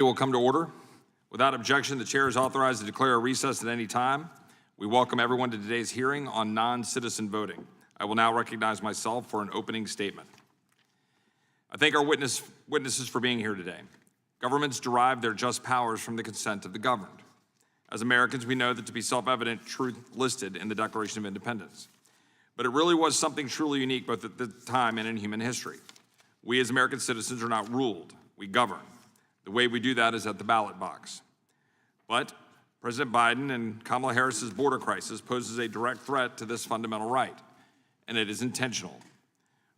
It will come to order. Without objection, the chair is authorized to declare a recess at any time. We welcome everyone to today's hearing on non-citizen voting. I will now recognize myself for an opening statement. I thank our witnesses for being here today. Governments derive their just powers from the consent of the governed. As Americans, we know that to be self-evident truth listed in the Declaration of Independence. But it really was something truly unique both at the time and in human history. We as American citizens are not ruled, we govern. The way we do that is at the ballot box. But President Biden and Kamala Harris's border crisis poses a direct threat to this fundamental right, and it is intentional.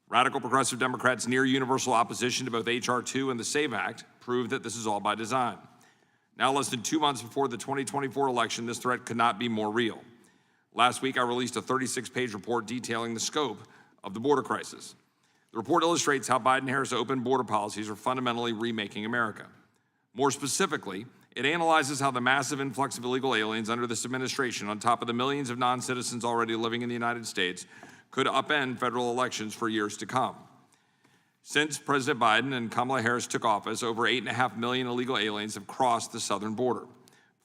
Radical progressive Democrats' near universal opposition to both H.R. 2 and the SAVE Act prove that this is all by design. Now, less than 2 months before the 2024 election, this threat could not be more real. Last week, I released a 36-page report detailing the scope of the border crisis. The report illustrates how Biden-Harris open border policies are fundamentally remaking America. More specifically, it analyzes how the massive influx of illegal aliens under this administration, on top of the millions of non-citizens already living in the United States, could upend federal elections for years to come. Since President Biden and Kamala Harris took office, over 8.5 million illegal aliens have crossed the southern border.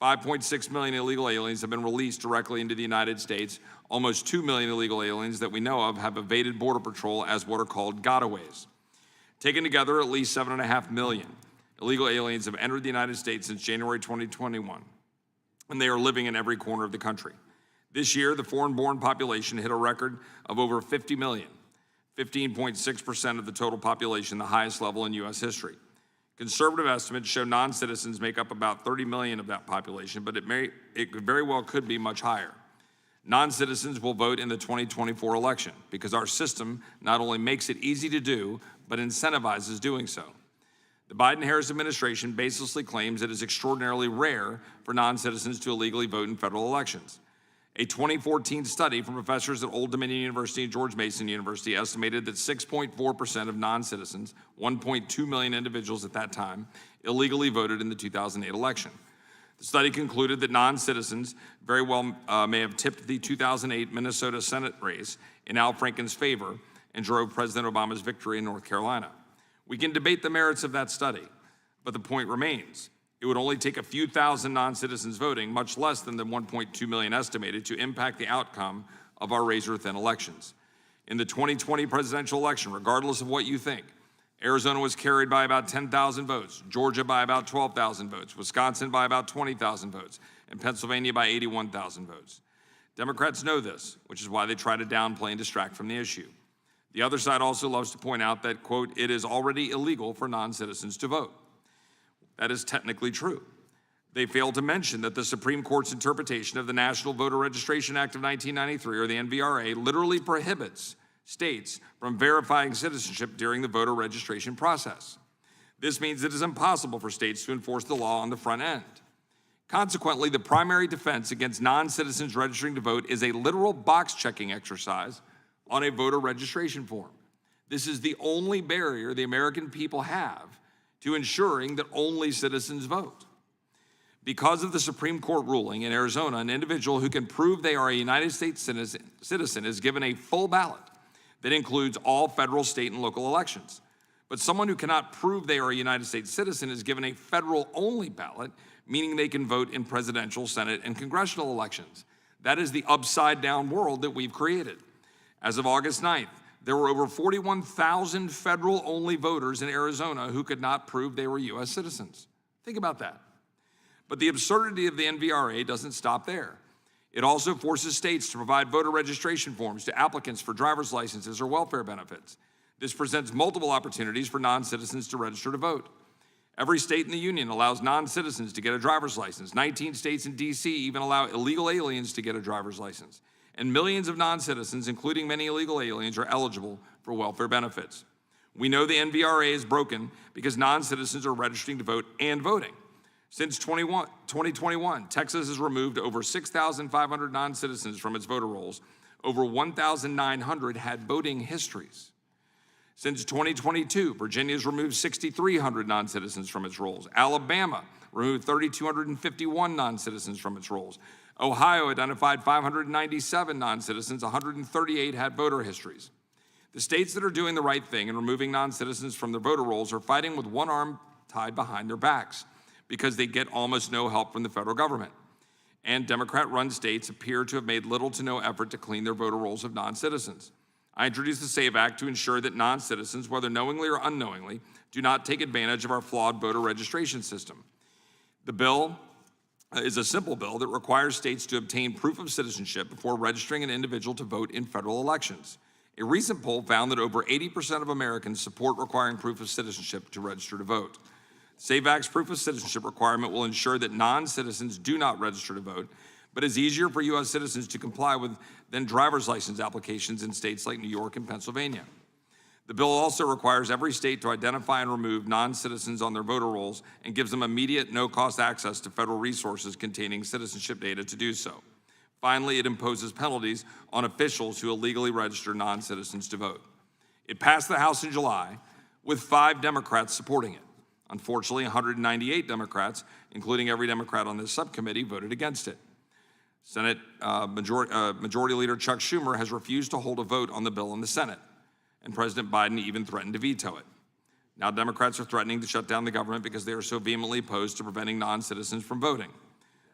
5.6 million illegal aliens have been released directly into the United States. Almost 2 million illegal aliens that we know of have evaded Border Patrol as what are called gotaways. Taken together, at least 7.5 million illegal aliens have entered the United States since January 2021, and they are living in every corner of the country. This year, the foreign-born population hit a record of over 50 million, 15.6% of the total population, the highest level in U.S. history. Conservative estimates show non-citizens make up about 30 million of that population, but it very well could be much higher. Non-citizens will vote in the 2024 election because our system not only makes it easy to do, but incentivizes doing so. The Biden-Harris administration baselessly claims it is extraordinarily rare for non-citizens to illegally vote in federal elections. A 2014 study from professors at Old Dominion University and George Mason University estimated that 6.4% of non-citizens, 1.2 million individuals at that time, illegally voted in the 2008 election. The study concluded that non-citizens very well may have tipped the 2008 Minnesota Senate race in Al Franken's favor and drove President Obama's victory in North Carolina. We can debate the merits of that study, but the point remains. It would only take a few thousand non-citizens voting, much less than the 1.2 million estimated, to impact the outcome of our razor-thin elections. In the 2020 presidential election, regardless of what you think, Arizona was carried by about 10,000 votes, Georgia by about 12,000 votes, Wisconsin by about 20,000 votes, and Pennsylvania by 81,000 votes. Democrats know this, which is why they try to downplay and distract from the issue. The other side also loves to point out that, quote, it is already illegal for non-citizens to vote. That is technically true. They fail to mention that the Supreme Court's interpretation of the National Voter Registration Act of 1993, or the NVRA, literally prohibits states from verifying citizenship during the voter registration process. This means it is impossible for states to enforce the law on the front end. Consequently, the primary defense against non-citizens registering to vote is a literal box-checking exercise on a voter registration form. This is the only barrier the American people have to ensuring that only citizens vote. Because of the Supreme Court ruling in Arizona, an individual who can prove they are a United States citizen is given a full ballot that includes all federal, state, and local elections. But someone who cannot prove they are a United States citizen is given a federal-only ballot, meaning they can vote in presidential, Senate, and congressional elections. That is the upside-down world that we've created. As of August 9th, there were over 41,000 federal-only voters in Arizona who could not prove they were U.S. citizens. Think about that. But the absurdity of the NVRA doesn't stop there. It also forces states to provide voter registration forms to applicants for driver's licenses or welfare benefits. This presents multiple opportunities for non-citizens to register to vote. Every state in the union allows non-citizens to get a driver's license. 19 states and D.C. even allow illegal aliens to get a driver's license. And millions of non-citizens, including many illegal aliens, are eligible for welfare benefits. We know the NVRA is broken because non-citizens are registering to vote and voting. Since 2021, Texas has removed over 6,500 non-citizens from its voter rolls. Over 1,900 had voting histories. Since 2022, Virginia has removed 6,300 non-citizens from its rolls. Alabama removed 3,251 non-citizens from its rolls. Ohio identified 597 non-citizens, 138 had voter histories. The states that are doing the right thing and removing non-citizens from their voter rolls are fighting with one arm tied behind their backs. because they get almost no help from the federal government. And Democrat-run states appear to have made little to no effort to clean their voter rolls of non-citizens. I introduced the SAVE Act to ensure that non-citizens, whether knowingly or unknowingly, do not take advantage of our flawed voter registration system. The bill is a simple bill that requires states to obtain proof of citizenship before registering an individual to vote in federal elections. A recent poll found that over 80% of Americans support requiring proof of citizenship to register to vote. SAVE Act's proof of citizenship requirement will ensure that non-citizens do not register to vote, but is easier for U.S. citizens to comply with than driver's license applications in states like New York and Pennsylvania. The bill also requires every state to identify and remove non-citizens on their voter rolls and gives them immediate, no-cost access to federal resources containing citizenship data to do so. Finally, it imposes penalties on officials who illegally register non-citizens to vote. It passed the House in July, with 5 Democrats supporting it. Unfortunately, 198 Democrats, including every Democrat on this subcommittee, voted against it. Senate Majority Leader Chuck Schumer has refused to hold a vote on the bill in the Senate, and President Biden even threatened to veto it. Now Democrats are threatening to shut down the government because they are so vehemently opposed to preventing non-citizens from voting.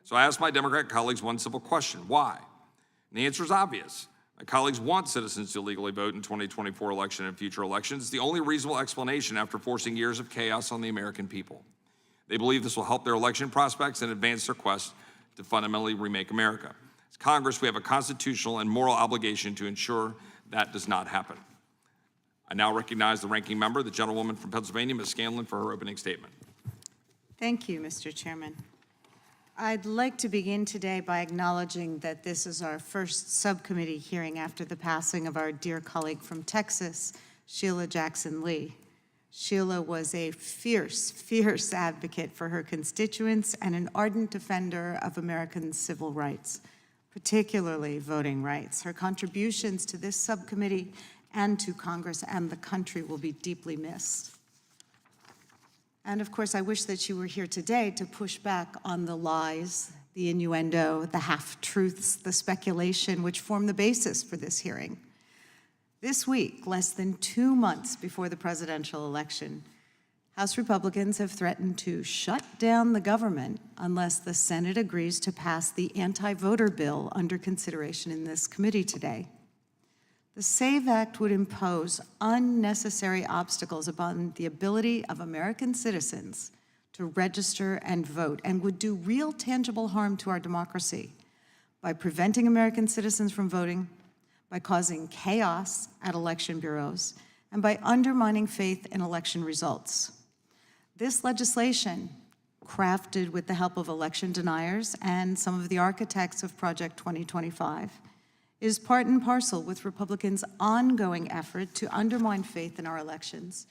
So I asked my Democrat colleagues one simple question: why? And the answer is obvious. My colleagues want citizens to legally vote in 2024 election and future elections. It's the only reasonable explanation after forcing years of chaos on the American people. They believe this will help their election prospects and advance their quest to fundamentally remake America. As Congress, we have a constitutional and moral obligation to ensure that does not happen. I now recognize the ranking member, the gentlewoman from Pennsylvania, Ms. Scanlon, for her opening statement. Thank you, Mr. Chairman. I'd like to begin today by acknowledging that this is our first subcommittee hearing after the passing of our dear colleague from Texas, Sheila Jackson Lee. Sheila was a fierce, fierce advocate for her constituents and an ardent defender of American civil rights, particularly voting rights. Her contributions to this subcommittee and to Congress and the country will be deeply missed. And of course, I wish that you were here today to push back on the lies, the innuendo, the half-truths, the speculation which form the basis for this hearing. This week, less than 2 months before the presidential election, House Republicans have threatened to shut down the government unless the Senate agrees to pass the anti-voter bill under consideration in this committee today. The SAVE Act would impose unnecessary obstacles upon the ability of American citizens to register and vote, and would do real tangible harm to our democracy by preventing American citizens from voting, by causing chaos at election bureaus, and by undermining faith in election results. This legislation, crafted with the help of election deniers and some of the architects of Project 2025, is part and parcel with Republicans' ongoing effort to undermine faith in our elections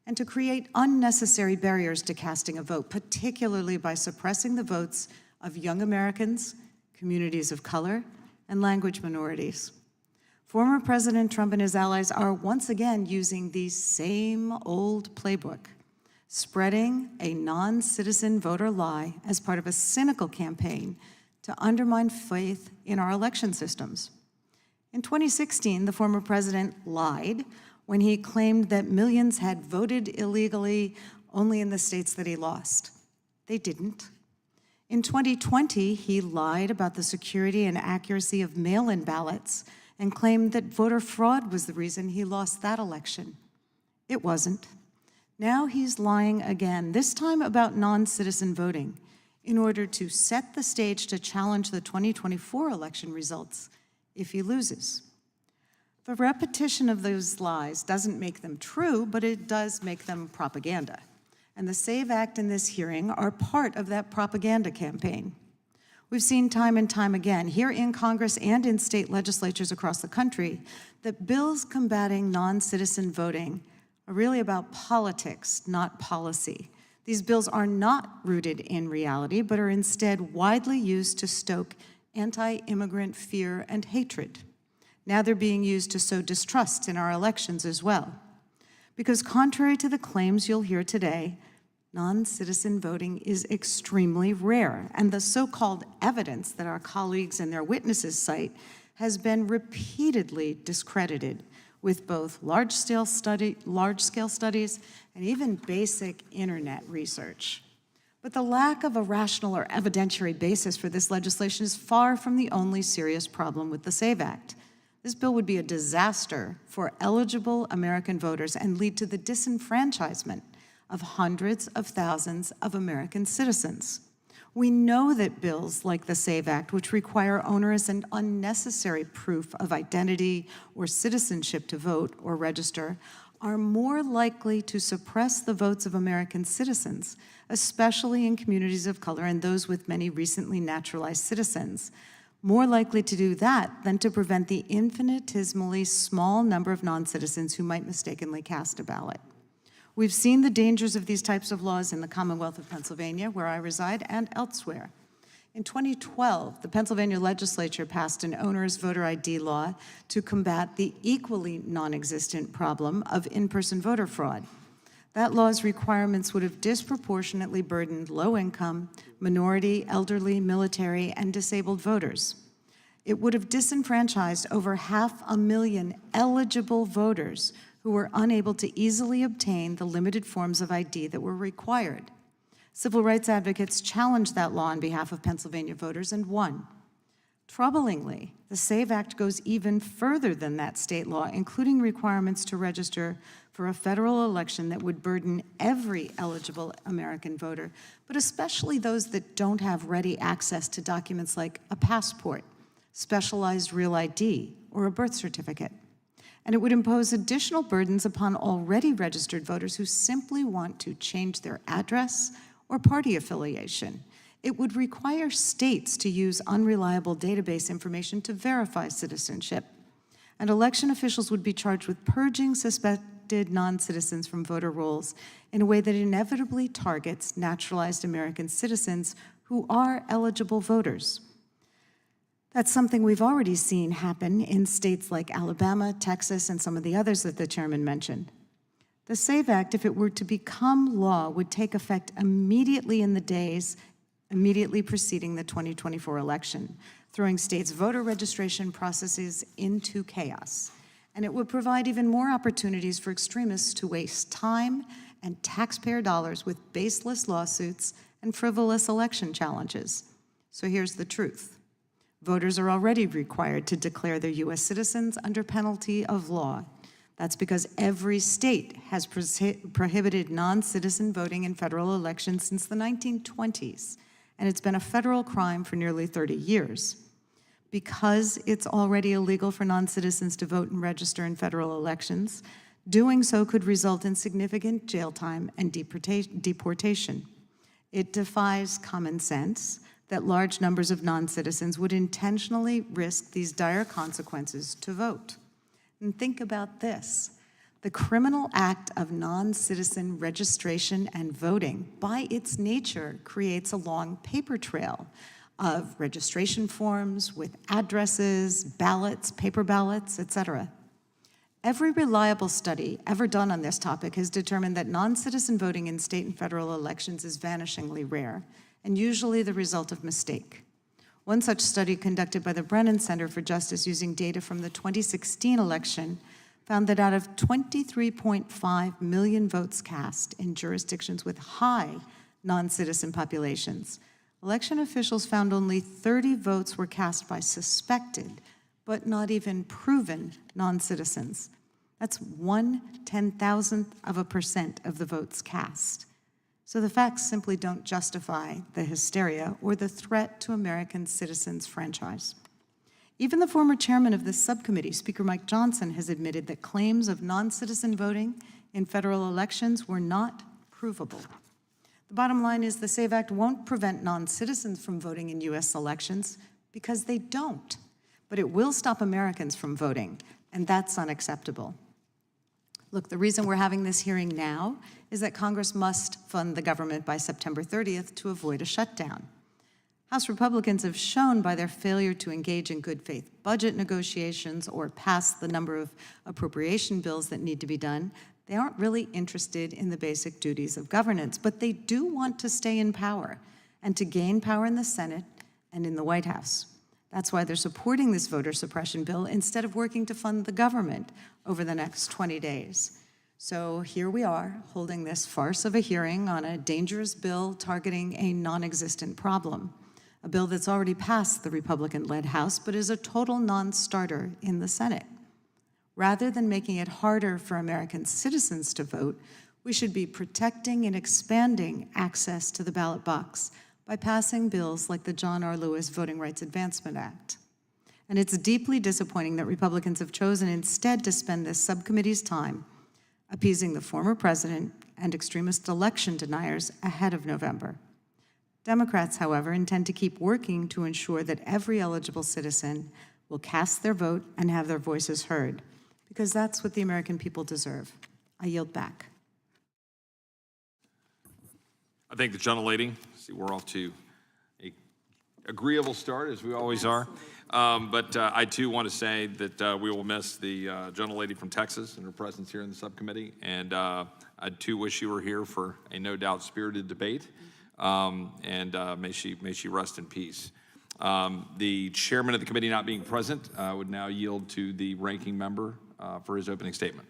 and to create unnecessary barriers to casting a vote, particularly by suppressing the votes of young Americans, communities of color, and language minorities. Former President Trump and his allies are once again using the same old playbook, spreading a non-citizen voter lie as part of a cynical campaign to undermine faith in our election systems. In 2016, the former president lied when he claimed that millions had voted illegally only in the states that he lost. They didn't. In 2020, he lied about the security and accuracy of mail-in ballots and claimed that voter fraud was the reason he lost that election. It wasn't. Now he's lying again, this time about non-citizen voting, in order to set the stage to challenge the 2024 election results if he loses. The repetition of those lies doesn't make them true, but it does make them propaganda. And the SAVE Act and this hearing are part of that propaganda campaign. We've seen time and time again, here in Congress and in state legislatures across the country, that bills combating non-citizen voting are really about politics, not policy. These bills are not rooted in reality, but are instead widely used to stoke anti-immigrant fear and hatred. Now they're being used to sow distrust in our elections as well. Because contrary to the claims you'll hear today, non-citizen voting is extremely rare, and the so-called evidence that our colleagues and their witnesses cite has been repeatedly discredited with both large-scale studies and even basic internet research. But the lack of a rational or evidentiary basis for this legislation is far from the only serious problem with the SAVE Act. This bill would be a disaster for eligible American voters and lead to the disenfranchisement of hundreds of thousands of American citizens. We know that bills like the SAVE Act, which require onerous and unnecessary proof of identity or citizenship to vote or register, are more likely to suppress the votes of American citizens, especially in communities of color and those with many recently naturalized citizens. More likely to do that than to prevent the infinitesimally small number of non-citizens who might mistakenly cast a ballot. We've seen the dangers of these types of laws in the Commonwealth of Pennsylvania, where I reside, and elsewhere. In 2012, the Pennsylvania legislature passed an onerous voter ID law to combat the equally non-existent problem of in-person voter fraud. That law's requirements would have disproportionately burdened low-income, minority, elderly, military, and disabled voters. It would have disenfranchised over 500,000 eligible voters who were unable to easily obtain the limited forms of ID that were required. Civil rights advocates challenged that law on behalf of Pennsylvania voters and won. Troublingly, the SAVE Act goes even further than that state law, including requirements to register for a federal election that would burden every eligible American voter, but especially those that don't have ready access to documents like a passport, specialized real ID, or a birth certificate. And it would impose additional burdens upon already registered voters who simply want to change their address or party affiliation. It would require states to use unreliable database information to verify citizenship. And election officials would be charged with purging suspected non-citizens from voter rolls in a way that inevitably targets naturalized American citizens who are eligible voters. That's something we've already seen happen in states like Alabama, Texas, and some of the others that the chairman mentioned. The SAVE Act, if it were to become law, would take effect immediately in the days immediately preceding the 2024 election, throwing states' voter registration processes into chaos. And it would provide even more opportunities for extremists to waste time and taxpayer dollars with baseless lawsuits and frivolous election challenges. So here's the truth. Voters are already required to declare their U.S. citizens under penalty of law. That's because every state has prohibited non-citizen voting in federal elections since the 1920s, and it's been a federal crime for nearly 30 years. Because it's already illegal for non-citizens to vote and register in federal elections, doing so could result in significant jail time and deportation. It defies common sense that large numbers of non-citizens would intentionally risk these dire consequences to vote. And think about this. The criminal act of non-citizen registration and voting, by its nature, creates a long paper trail of registration forms with addresses, ballots, paper ballots, etc. Every reliable study ever done on this topic has determined that non-citizen voting in state and federal elections is vanishingly rare, and usually the result of mistake. One such study conducted by the Brennan Center for Justice using data from the 2016 election found that out of 23.5 million votes cast in jurisdictions with high non-citizen populations, election officials found only 30 votes were cast by suspected, but not even proven non-citizens. That's 1/10,000% of the votes cast. So the facts simply don't justify the hysteria or the threat to American citizens' franchise. Even the former chairman of this subcommittee, Speaker Mike Johnson, has admitted that claims of non-citizen voting in federal elections were not provable. The bottom line is the SAVE Act won't prevent non-citizens from voting in U.S. elections because they don't, but it will stop Americans from voting, and that's unacceptable. Look, the reason we're having this hearing now is that Congress must fund the government by September 30th to avoid a shutdown. House Republicans have shown by their failure to engage in good faith budget negotiations or pass the number of appropriation bills that need to be done, they aren't really interested in the basic duties of governance, but they do want to stay in power and to gain power in the Senate and in the White House. That's why they're supporting this voter suppression bill instead of working to fund the government over the next 20 days. So here we are, holding this farce of a hearing on a dangerous bill targeting a non-existent problem, a bill that's already passed the Republican-led House but is a total non-starter in the Senate. Rather than making it harder for American citizens to vote, we should be protecting and expanding access to the ballot box by passing bills like the John R. Lewis Voting Rights Advancement Act. And it's deeply disappointing that Republicans have chosen instead to spend this subcommittee's time appeasing the former president and extremist election deniers ahead of November. Democrats, however, intend to keep working to ensure that every eligible citizen will cast their vote and have their voices heard, because that's what the American people deserve. I yield back. I thank the gentlelady. See, we're off to an agreeable start, as we always are. But I, too, want to say that we will miss the gentlelady from Texas and her presence here in the subcommittee. And I, too, wish you were here for a no doubt spirited debate. May she rest in peace. The chairman of the committee not being present would now yield to the ranking member for his opening statement.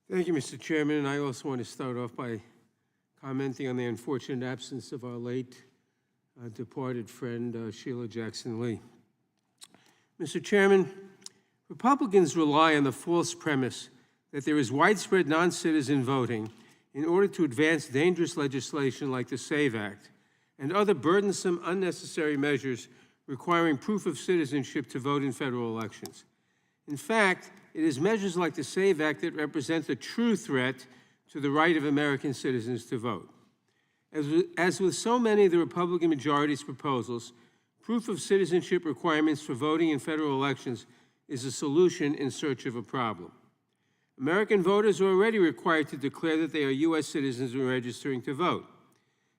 Thank you, Mr. Chairman. And I also want to start off by commenting on the unfortunate absence of our late departed friend, Sheila Jackson Lee. Mr. Chairman, Republicans rely on the false premise that there is widespread non-citizen voting in order to advance dangerous legislation like the SAVE Act and other burdensome, unnecessary measures requiring proof of citizenship to vote in federal elections. In fact, it is measures like the SAVE Act that represent the true threat to the right of American citizens to vote. As with so many of the Republican majority's proposals, proof of citizenship requirements for voting in federal elections is a solution in search of a problem. American voters are already required to declare that they are U.S. citizens when registering to vote.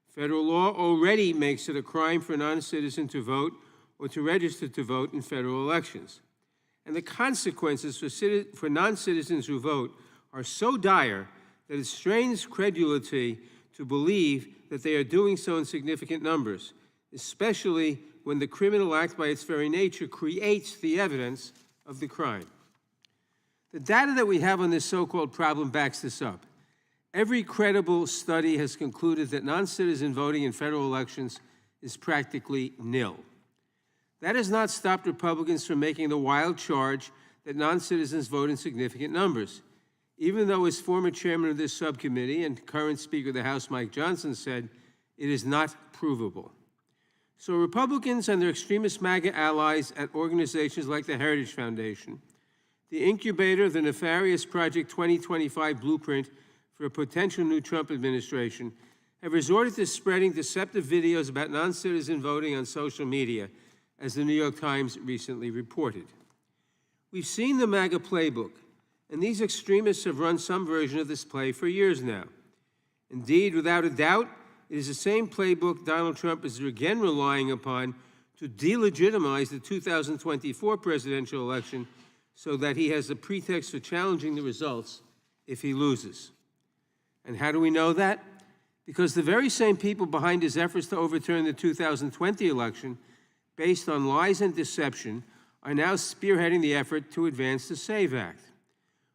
Federal law already makes it a crime for a non-citizen to vote or to register to vote in federal elections. And the consequences for non-citizens who vote are so dire that it strains credulity to believe that they are doing so in significant numbers, especially when the criminal act by its very nature creates the evidence of the crime. The data that we have on this so-called problem backs this up. Every credible study has concluded that non-citizen voting in federal elections is practically nil. That has not stopped Republicans from making the wild charge that non-citizens vote in significant numbers, even though, as former chairman of this subcommittee and current Speaker of the House, Mike Johnson, said, it is not provable. So Republicans and their extremist MAGA allies at organizations like the Heritage Foundation, the incubator of the nefarious Project 2025 blueprint for a potential new Trump administration, have resorted to spreading deceptive videos about non-citizen voting on social media, as the New York Times recently reported. We've seen the MAGA playbook, and these extremists have run some version of this play for years now. Indeed, without a doubt, it is the same playbook Donald Trump is again relying upon to delegitimize the 2024 presidential election so that he has a pretext for challenging the results if he loses. And how do we know that? Because the very same people behind his efforts to overturn the 2020 election, based on lies and deception, are now spearheading the effort to advance the SAVE Act.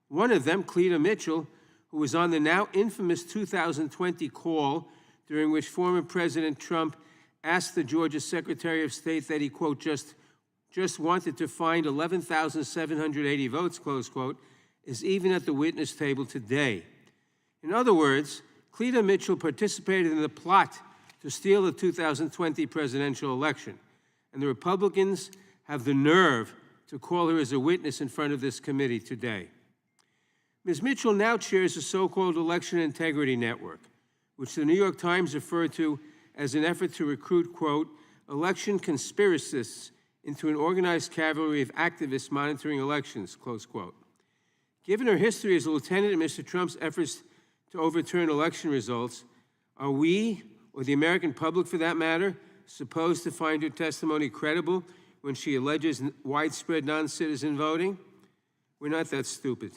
One of them, Cleta Mitchell, who was on the now infamous 2020 call during which former President Trump asked the Georgia Secretary of State that he, quote, just wanted to find 11,780 votes, close quote, is even at the witness table today. In other words, Cleta Mitchell participated in the plot to steal the 2020 presidential election, and the Republicans have the nerve to call her as a witness in front of this committee today. Ms. Mitchell now chairs the so-called Election Integrity Network, which the New York Times referred to as an effort to recruit, quote, election conspiracists into an organized cavalry of activists monitoring elections, close quote. Given her history as a lieutenant in Mr. Trump's efforts to overturn election results, are we, or the American public for that matter, supposed to find her testimony credible when she alleges widespread non-citizen voting? We're not that stupid.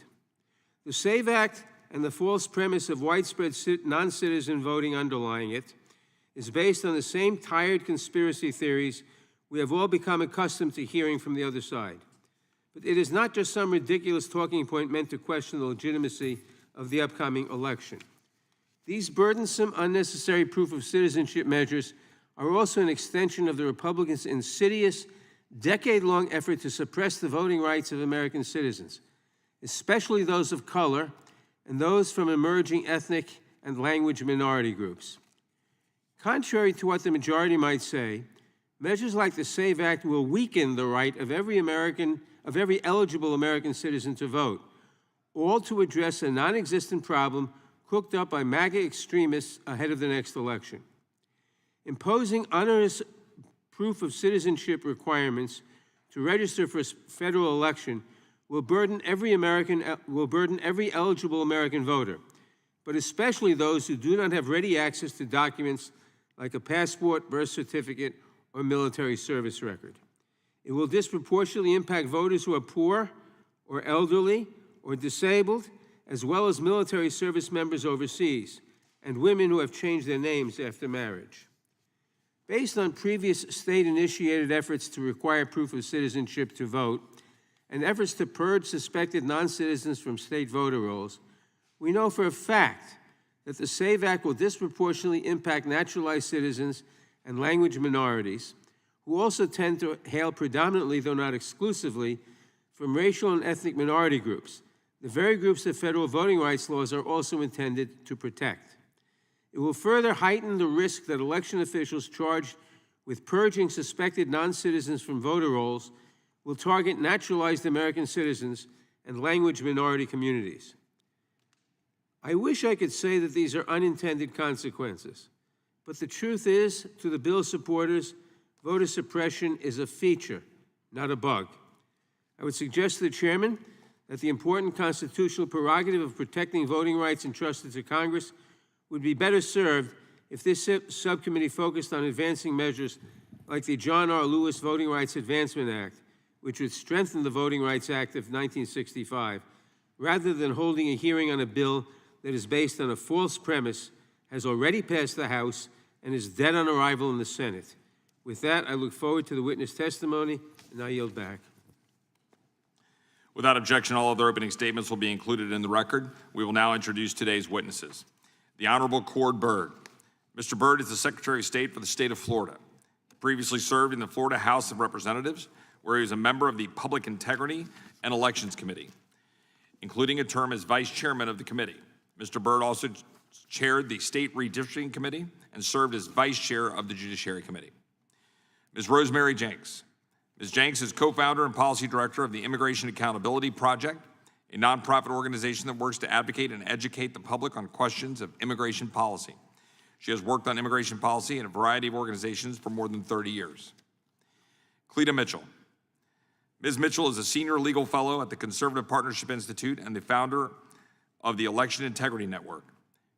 The SAVE Act and the false premise of widespread non-citizen voting underlying it is based on the same tired conspiracy theories we have all become accustomed to hearing from the other side. But it is not just some ridiculous talking point meant to question the legitimacy of the upcoming election. These burdensome, unnecessary proof of citizenship measures are also an extension of the Republicans' insidious, decade-long effort to suppress the voting rights of American citizens, especially those of color and those from emerging ethnic and language minority groups. Contrary to what the majority might say, measures like the SAVE Act will weaken the right of every eligible American citizen to vote, all to address a non-existent problem cooked up by MAGA extremists ahead of the next election. Imposing onerous proof of citizenship requirements to register for a federal election will burden every eligible American voter, but especially those who do not have ready access to documents like a passport, birth certificate, or military service record. It will disproportionately impact voters who are poor or elderly or disabled, as well as military service members overseas and women who have changed their names after marriage. Based on previous state-initiated efforts to require proof of citizenship to vote and efforts to purge suspected non-citizens from state voter rolls, we know for a fact that the SAVE Act will disproportionately impact naturalized citizens and language minorities, who also tend to hail predominantly, though not exclusively, from racial and ethnic minority groups, the very groups that federal voting rights laws are also intended to protect. It will further heighten the risk that election officials charged with purging suspected non-citizens from voter rolls will target naturalized American citizens and language minority communities. I wish I could say that these are unintended consequences, but the truth is, to the bill supporters, voter suppression is a feature, not a bug. I would suggest to the chairman that the important constitutional prerogative of protecting voting rights entrusted to Congress would be better served if this subcommittee focused on advancing measures like the John R. Lewis Voting Rights Advancement Act, which would strengthen the Voting Rights Act of 1965, rather than holding a hearing on a bill that is based on a false premise, has already passed the House, and is dead on arrival in the Senate. With that, I look forward to the witness testimony, and I yield back. Without objection, all other opening statements will be included in the record. We will now introduce today's witnesses. The Honorable Cord Byrd. Mr. Byrd is the Secretary of State for the state of Florida. He previously served in the Florida House of Representatives, where he was a member of the Public Integrity and Elections Committee, including a term as Vice Chairman of the committee. Mr. Byrd also chaired the State Redistricting Committee and served as Vice Chair of the Judiciary Committee. Ms. Rosemary Jenks. Ms. Jenks is co-founder and policy director of the Immigration Accountability Project, a nonprofit organization that works to advocate and educate the public on questions of immigration policy. She has worked on immigration policy in a variety of organizations for more than 30 years. Cleta Mitchell. Ms. Mitchell is a senior legal fellow at the Conservative Partnership Institute and the founder of the Election Integrity Network.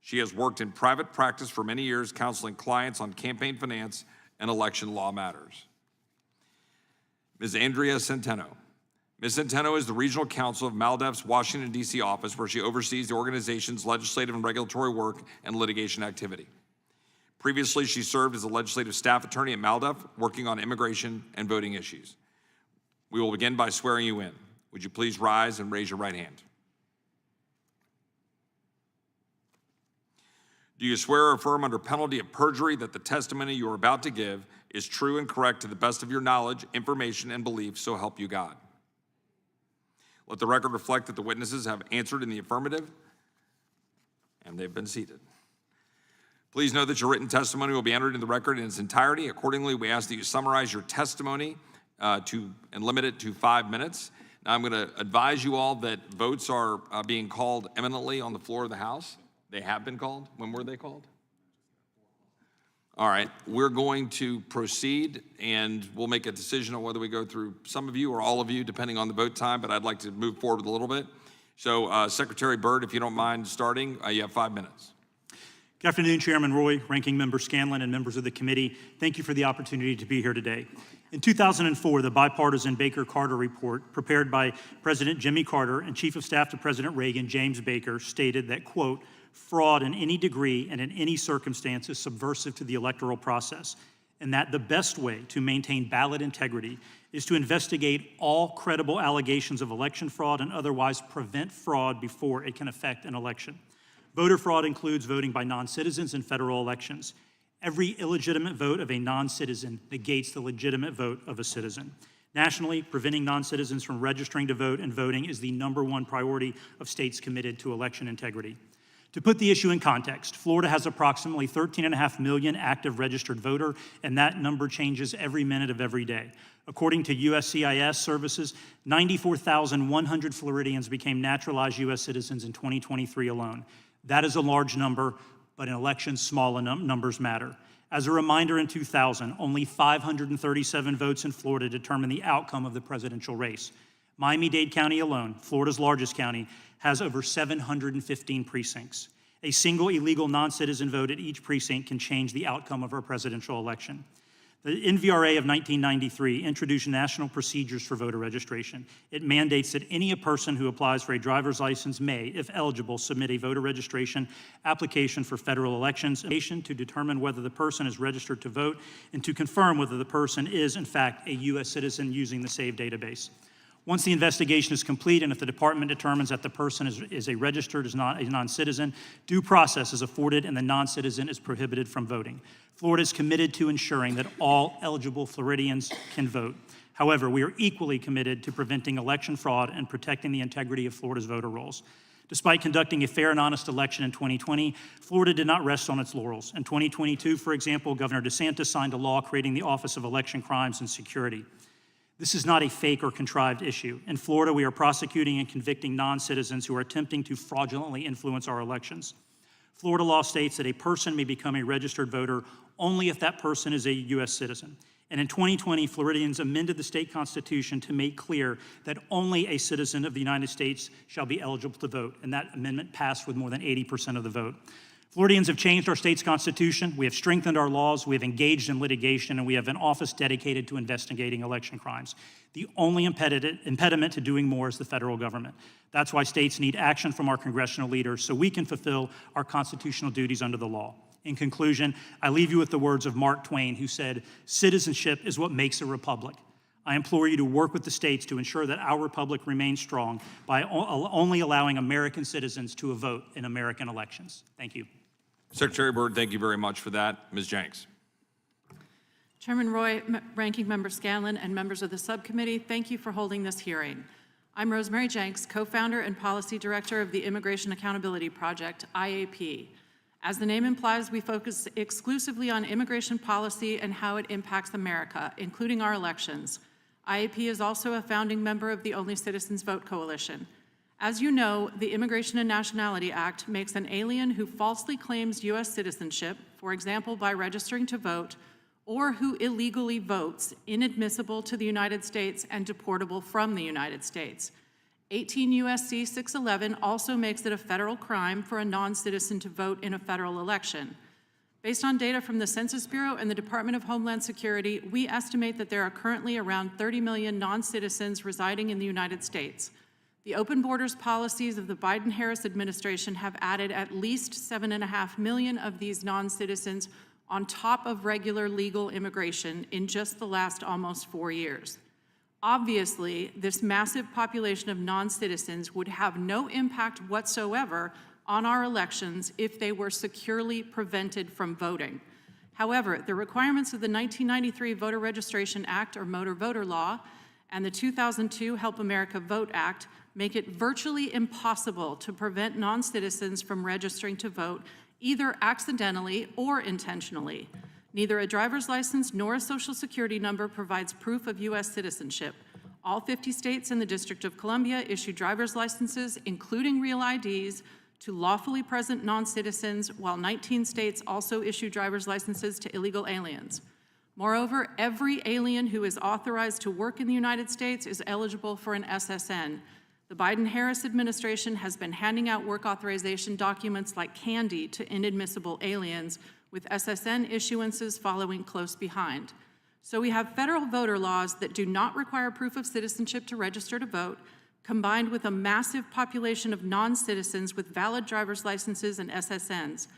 She has worked in private practice for many years, counseling clients on campaign finance and election law matters. Ms. Andrea Senteno. Ms. Senteno is the Regional Counsel of MALDEF's Washington, D.C. office, where she oversees the organization's legislative and regulatory work and litigation activity. Previously, she served as a legislative staff attorney at MALDEF, working on immigration and voting issues. We will begin by swearing you in. Would you please rise and raise your right hand? Do you swear or affirm under penalty of perjury that the testimony you are about to give is true and correct to the best of your knowledge, information, and belief, so help you God? Let the record reflect that the witnesses have answered in the affirmative, and they've been seated. Please know that your written testimony will be entered in the record in its entirety. Accordingly, we ask that you summarize your testimony and limit it to 5 minutes. Now, I'm going to advise you all that votes are being called imminently on the floor of the House. They have been called. When were they called? All right, we're going to proceed, and we'll make a decision on whether we go through some of you or all of you, depending on the vote time, but I'd like to move forward a little bit. So, Secretary Byrd, if you don't mind starting, you have 5 minutes. Good afternoon, Chairman Roy, Ranking Member Scanlon, and members of the committee. Thank you for the opportunity to be here today. In 2004, the bipartisan Baker-Carter report, prepared by President Jimmy Carter and Chief of Staff to President Reagan, James Baker, stated that, quote, fraud in any degree and in any circumstance is subversive to the electoral process. and that the best way to maintain ballot integrity is to investigate all credible allegations of election fraud and otherwise prevent fraud before it can affect an election. Voter fraud includes voting by non-citizens in federal elections. Every illegitimate vote of a non-citizen negates the legitimate vote of a citizen. Nationally, preventing non-citizens from registering to vote and voting is the #1 priority of states committed to election integrity. To put the issue in context, Florida has approximately 13.5 million active registered voter, and that number changes every minute of every day. According to USCIS services, 94,100 Floridians became naturalized U.S. citizens in 2023 alone. That is a large number, but in elections, smaller numbers matter. As a reminder, in 2000, only 537 votes in Florida determined the outcome of the presidential race. Miami-Dade County alone, Florida's largest county, has over 715 precincts. A single illegal non-citizen vote at each precinct can change the outcome of our presidential election. The NVRA of 1993 introduced national procedures for voter registration. It mandates that any person who applies for a driver's license may, if eligible, submit a voter registration application for federal elections to determine whether the person is registered to vote and to confirm whether the person is, in fact, a U.S. citizen using the SAVE database. Once the investigation is complete and if the department determines that the person is a registered as not a non-citizen, due process is afforded and the non-citizen is prohibited from voting. Florida is committed to ensuring that all eligible Floridians can vote. However, we are equally committed to preventing election fraud and protecting the integrity of Florida's voter rolls. Despite conducting a fair and honest election in 2020, Florida did not rest on its laurels. In 2022, for example, Governor DeSantis signed a law creating the Office of Election Crimes and Security. This is not a fake or contrived issue. In Florida, we are prosecuting and convicting non-citizens who are attempting to fraudulently influence our elections. Florida law states that a person may become a registered voter only if that person is a U.S. citizen. And in 2020, Floridians amended the state constitution to make clear that only a citizen of the United States shall be eligible to vote, and that amendment passed with more than 80% of the vote. Floridians have changed our state's constitution, we have strengthened our laws, we have engaged in litigation, and we have an office dedicated to investigating election crimes. The only impediment to doing more is the federal government. That's why states need action from our congressional leaders so we can fulfill our constitutional duties under the law. In conclusion, I leave you with the words of Mark Twain, who said, "Citizenship is what makes a republic." I implore you to work with the states to ensure that our republic remains strong by only allowing American citizens to vote in American elections. Thank you. Secretary Byrd, thank you very much for that. Ms. Jenks. Chairman Roy, Ranking Member Scanlon, and members of the subcommittee, thank you for holding this hearing. I'm Rosemary Jenks, co-founder and policy director of the Immigration Accountability Project, IAP. As the name implies, we focus exclusively on immigration policy and how it impacts America, including our elections. IAP is also a founding member of the Only Citizens Vote Coalition. As you know, the Immigration and Nationality Act makes an alien who falsely claims U.S. citizenship, for example by registering to vote, or who illegally votes, inadmissible to the United States and deportable from the United States. 18 U.S.C. 611 also makes it a federal crime for a non-citizen to vote in a federal election. Based on data from the Census Bureau and the Department of Homeland Security, we estimate that there are currently around 30 million non-citizens residing in the United States. The open borders policies of the Biden-Harris administration have added at least 7.5 million of these non-citizens on top of regular legal immigration in just the last almost 4 years. Obviously, this massive population of non-citizens would have no impact whatsoever on our elections if they were securely prevented from voting. However, the requirements of the 1993 Voter Registration Act, or Motor Voter Law, and the 2002 Help America Vote Act make it virtually impossible to prevent non-citizens from registering to vote either accidentally or intentionally. Neither a driver's license nor a social security number provides proof of U.S. citizenship. All 50 states and the District of Columbia issue driver's licenses, including real IDs, to lawfully present non-citizens, while 19 states also issue driver's licenses to illegal aliens. Moreover, every alien who is authorized to work in the United States is eligible for an SSN. The Biden-Harris administration has been handing out work authorization documents like candy to inadmissible aliens, with SSN issuances following close behind. So we have federal voter laws that do not require proof of citizenship to register to vote, combined with a massive population of non-citizens with valid driver's licenses and SSNs.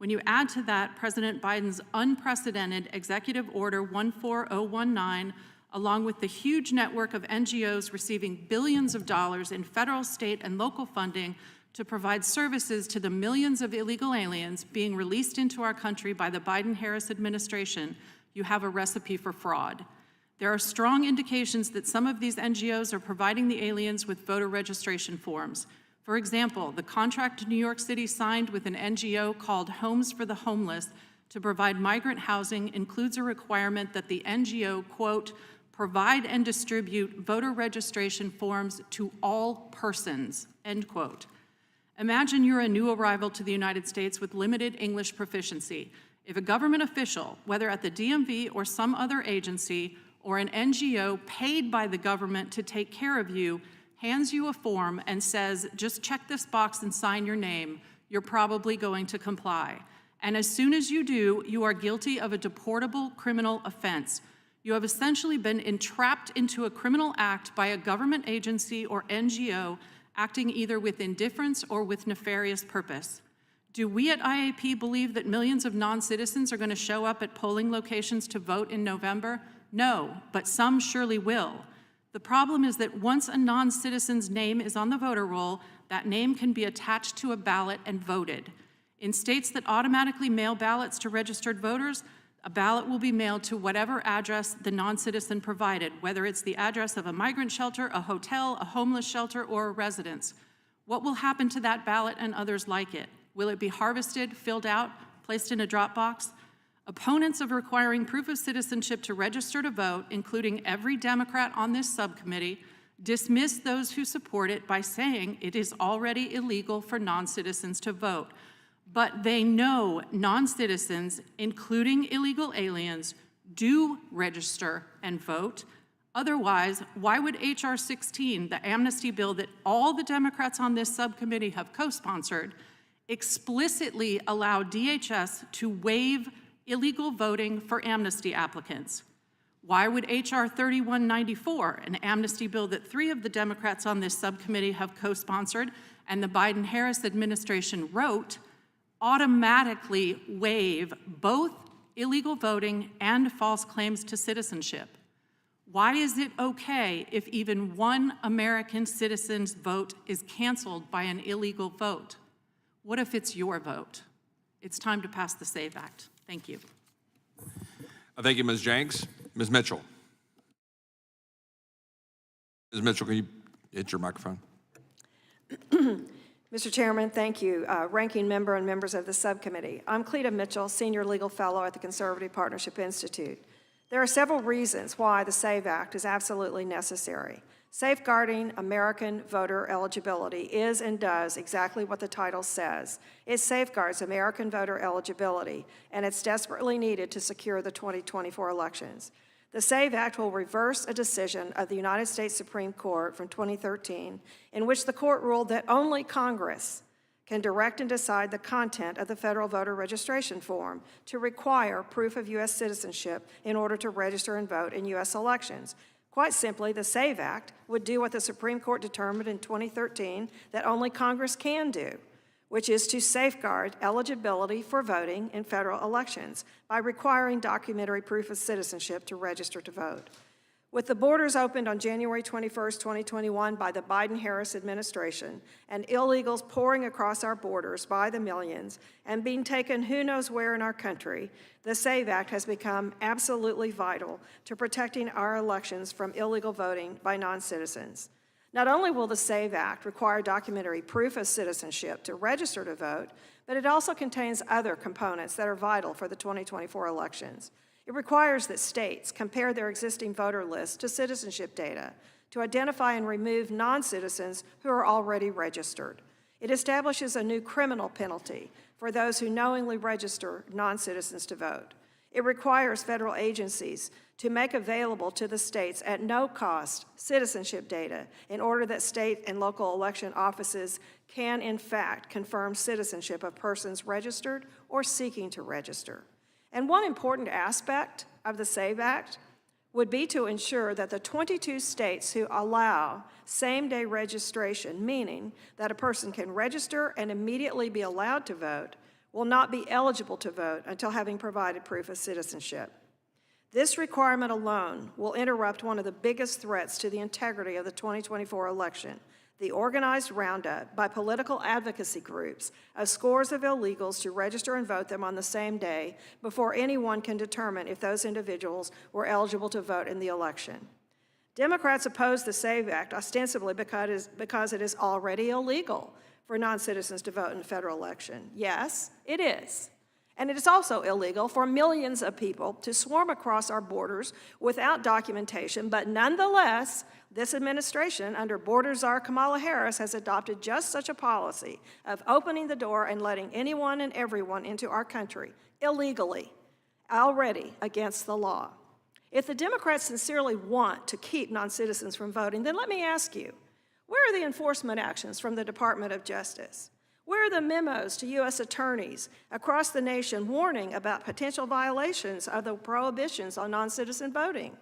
When you add to that President Biden's unprecedented Executive Order 14019, along with the huge network of NGOs receiving billions of dollars in federal, state, and local funding to provide services to the millions of illegal aliens being released into our country by the Biden-Harris administration, you have a recipe for fraud. There are strong indications that some of these NGOs are providing the aliens with voter registration forms. For example, the contract New York City signed with an NGO called Homes for the Homeless to provide migrant housing includes a requirement that the NGO, quote, provide and distribute voter registration forms to all persons, end quote. Imagine you're a new arrival to the United States with limited English proficiency. If a government official, whether at the DMV or some other agency, or an NGO paid by the government to take care of you, hands you a form and says, just check this box and sign your name, you're probably going to comply. And as soon as you do, you are guilty of a deportable criminal offense. You have essentially been entrapped into a criminal act by a government agency or NGO acting either with indifference or with nefarious purpose. Do we at IAP believe that millions of non-citizens are going to show up at polling locations to vote in November? No, but some surely will. The problem is that once a non-citizen's name is on the voter roll, that name can be attached to a ballot and voted. In states that automatically mail ballots to registered voters, a ballot will be mailed to whatever address the non-citizen provided, whether it's the address of a migrant shelter, a hotel, a homeless shelter, or a residence. What will happen to that ballot and others like it? Will it be harvested, filled out, placed in a drop box? Opponents of requiring proof of citizenship to register to vote, including every Democrat on this subcommittee, dismiss those who support it by saying it is already illegal for non-citizens to vote. But they know non-citizens, including illegal aliens, do register and vote. Otherwise, why would H.R. 16, the amnesty bill that all the Democrats on this subcommittee have co-sponsored, explicitly allow DHS to waive illegal voting for amnesty applicants? Why would H.R. 3194, an amnesty bill that 3 of the Democrats on this subcommittee have co-sponsored and the Biden-Harris administration wrote, automatically waive both illegal voting and false claims to citizenship? Why is it okay if even one American citizen's vote is canceled by an illegal vote? What if it's your vote? It's time to pass the SAVE Act. Thank you. Thank you, Ms. Jenks. Ms. Mitchell. Ms. Mitchell, can you hit your microphone? Mr. Chairman, thank you. Ranking member and members of the subcommittee. I'm Cleta Mitchell, Senior Legal Fellow at the Conservative Partnership Institute. There are several reasons why the SAVE Act is absolutely necessary. Safeguarding American voter eligibility is and does exactly what the title says. It safeguards American voter eligibility, and it's desperately needed to secure the 2024 elections. The SAVE Act will reverse a decision of the United States Supreme Court from 2013, in which the court ruled that only Congress can direct and decide the content of the federal voter registration form to require proof of U.S. citizenship in order to register and vote in U.S. elections. Quite simply, the SAVE Act would do what the Supreme Court determined in 2013 that only Congress can do, which is to safeguard eligibility for voting in federal elections by requiring documentary proof of citizenship to register to vote. With the borders opened on January 21st, 2021 by the Biden-Harris administration and illegals pouring across our borders by the millions and being taken who knows where in our country, the SAVE Act has become absolutely vital to protecting our elections from illegal voting by non-citizens. Not only will the SAVE Act require documentary proof of citizenship to register to vote, but it also contains other components that are vital for the 2024 elections. It requires that states compare their existing voter lists to citizenship data to identify and remove non-citizens who are already registered. It establishes a new criminal penalty for those who knowingly register non-citizens to vote. It requires federal agencies to make available to the states at no cost citizenship data in order that state and local election offices can, in fact, confirm citizenship of persons registered or seeking to register. And one important aspect of the SAVE Act would be to ensure that the 22 states who allow same-day registration, meaning that a person can register and immediately be allowed to vote, will not be eligible to vote until having provided proof of citizenship. This requirement alone will interrupt one of the biggest threats to the integrity of the 2024 election, the organized roundup by political advocacy groups of scores of illegals to register and vote them on the same day before anyone can determine if those individuals were eligible to vote in the election. Democrats oppose the SAVE Act ostensibly because it is already illegal for non-citizens to vote in a federal election. Yes, it is. And it is also illegal for millions of people to swarm across our borders without documentation, but nonetheless, this administration, under border czar Kamala Harris, has adopted just such a policy of opening the door and letting anyone and everyone into our country illegally, already against the law. If the Democrats sincerely want to keep non-citizens from voting, then let me ask you, where are the enforcement actions from the Department of Justice? Where are the memos to U.S. attorneys across the nation warning about potential violations of the prohibitions on non-citizen voting?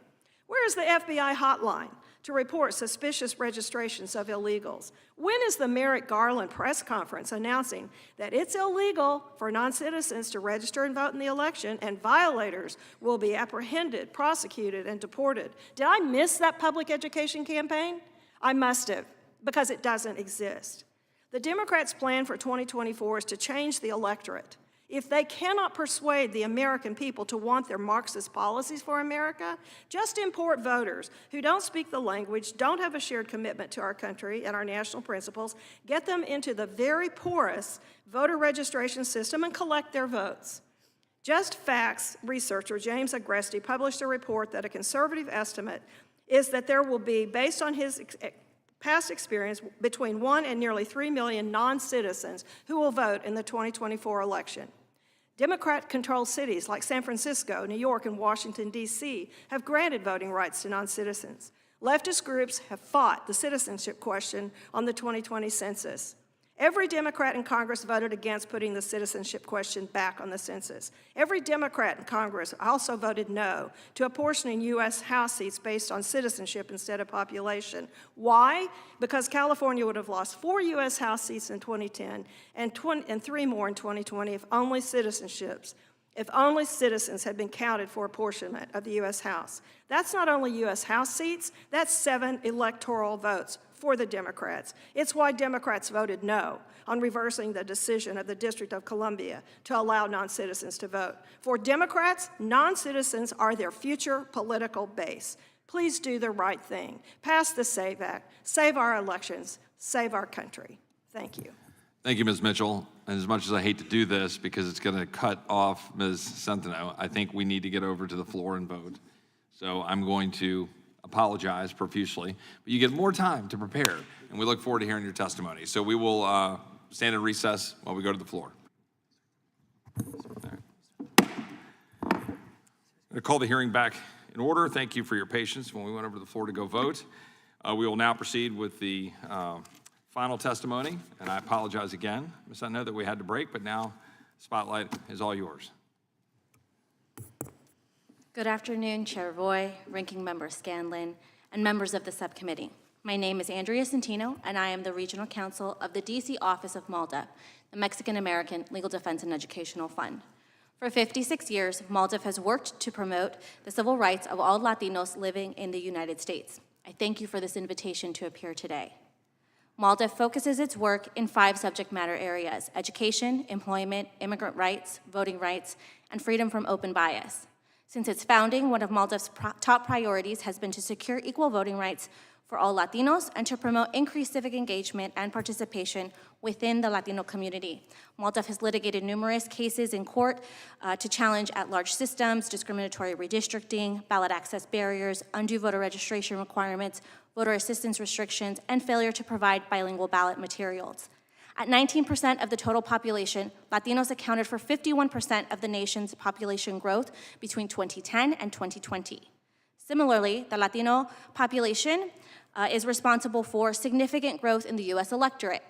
Where is the FBI hotline to report suspicious registrations of illegals? When is the Merrick Garland press conference announcing that it's illegal for non-citizens to register and vote in the election and violators will be apprehended, prosecuted, and deported? Did I miss that public education campaign? I must have, because it doesn't exist. The Democrats' plan for 2024 is to change the electorate. If they cannot persuade the American people to want their Marxist policies for America, just import voters who don't speak the language, don't have a shared commitment to our country and our national principles, get them into the very porous voter registration system and collect their votes. Just Facts researcher James Agresti published a report that a conservative estimate is that there will be, based on his past experience, between 1 and nearly 3 million non-citizens who will vote in the 2024 election. Democrat-controlled cities like San Francisco, New York, and Washington, D.C. have granted voting rights to non-citizens. Leftist groups have fought the citizenship question on the 2020 census. Every Democrat in Congress voted against putting the citizenship question back on the census. Every Democrat in Congress also voted no to apportioning U.S. House seats based on citizenship instead of population. Why? Because California would have lost 4 U.S. House seats in 2010 and 3 more in 2020 if only citizens had been counted for apportionment of the U.S. House. That's not only U.S. House seats, that's 7 electoral votes for the Democrats. It's why Democrats voted no on reversing the decision of the District of Columbia to allow non-citizens to vote. For Democrats, non-citizens are their future political base. Please do the right thing. Pass the SAVE Act. Save our elections. Save our country. Thank you. Thank you, Ms. Mitchell. And as much as I hate to do this because it's going to cut off Ms. Senteno, I think we need to get over to the floor and vote. So I'm going to apologize profusely, but you get more time to prepare, and we look forward to hearing your testimony. So we will stand in recess while we go to the floor. I'm going to call the hearing back in order. Thank you for your patience when we went over to the floor to go vote. We will now proceed with the final testimony, and I apologize again, Ms. I know that we had to break, but now spotlight is all yours. Good afternoon, Chair Roy, Ranking Member Scanlon, and members of the subcommittee. My name is Andrea Senteno, and I am the Regional Counsel of the D.C. Office of MALDEF, the Mexican-American Legal Defense and Educational Fund. For 56 years, MALDEF has worked to promote the civil rights of all Latinos living in the United States. I thank you for this invitation to appear today. MALDEF focuses its work in 5 subject matter areas: education, employment, immigrant rights, voting rights, and freedom from open bias. Since its founding, one of MALDEF's top priorities has been to secure equal voting rights for all Latinos and to promote increased civic engagement and participation within the Latino community. MALDEF has litigated numerous cases in court to challenge at-large systems, discriminatory redistricting, ballot access barriers, undue voter registration requirements, voter assistance restrictions, and failure to provide bilingual ballot materials. At 19% of the total population, Latinos accounted for 51% of the nation's population growth between 2010 and 2020. Similarly, the Latino population is responsible for significant growth in the U.S. electorate.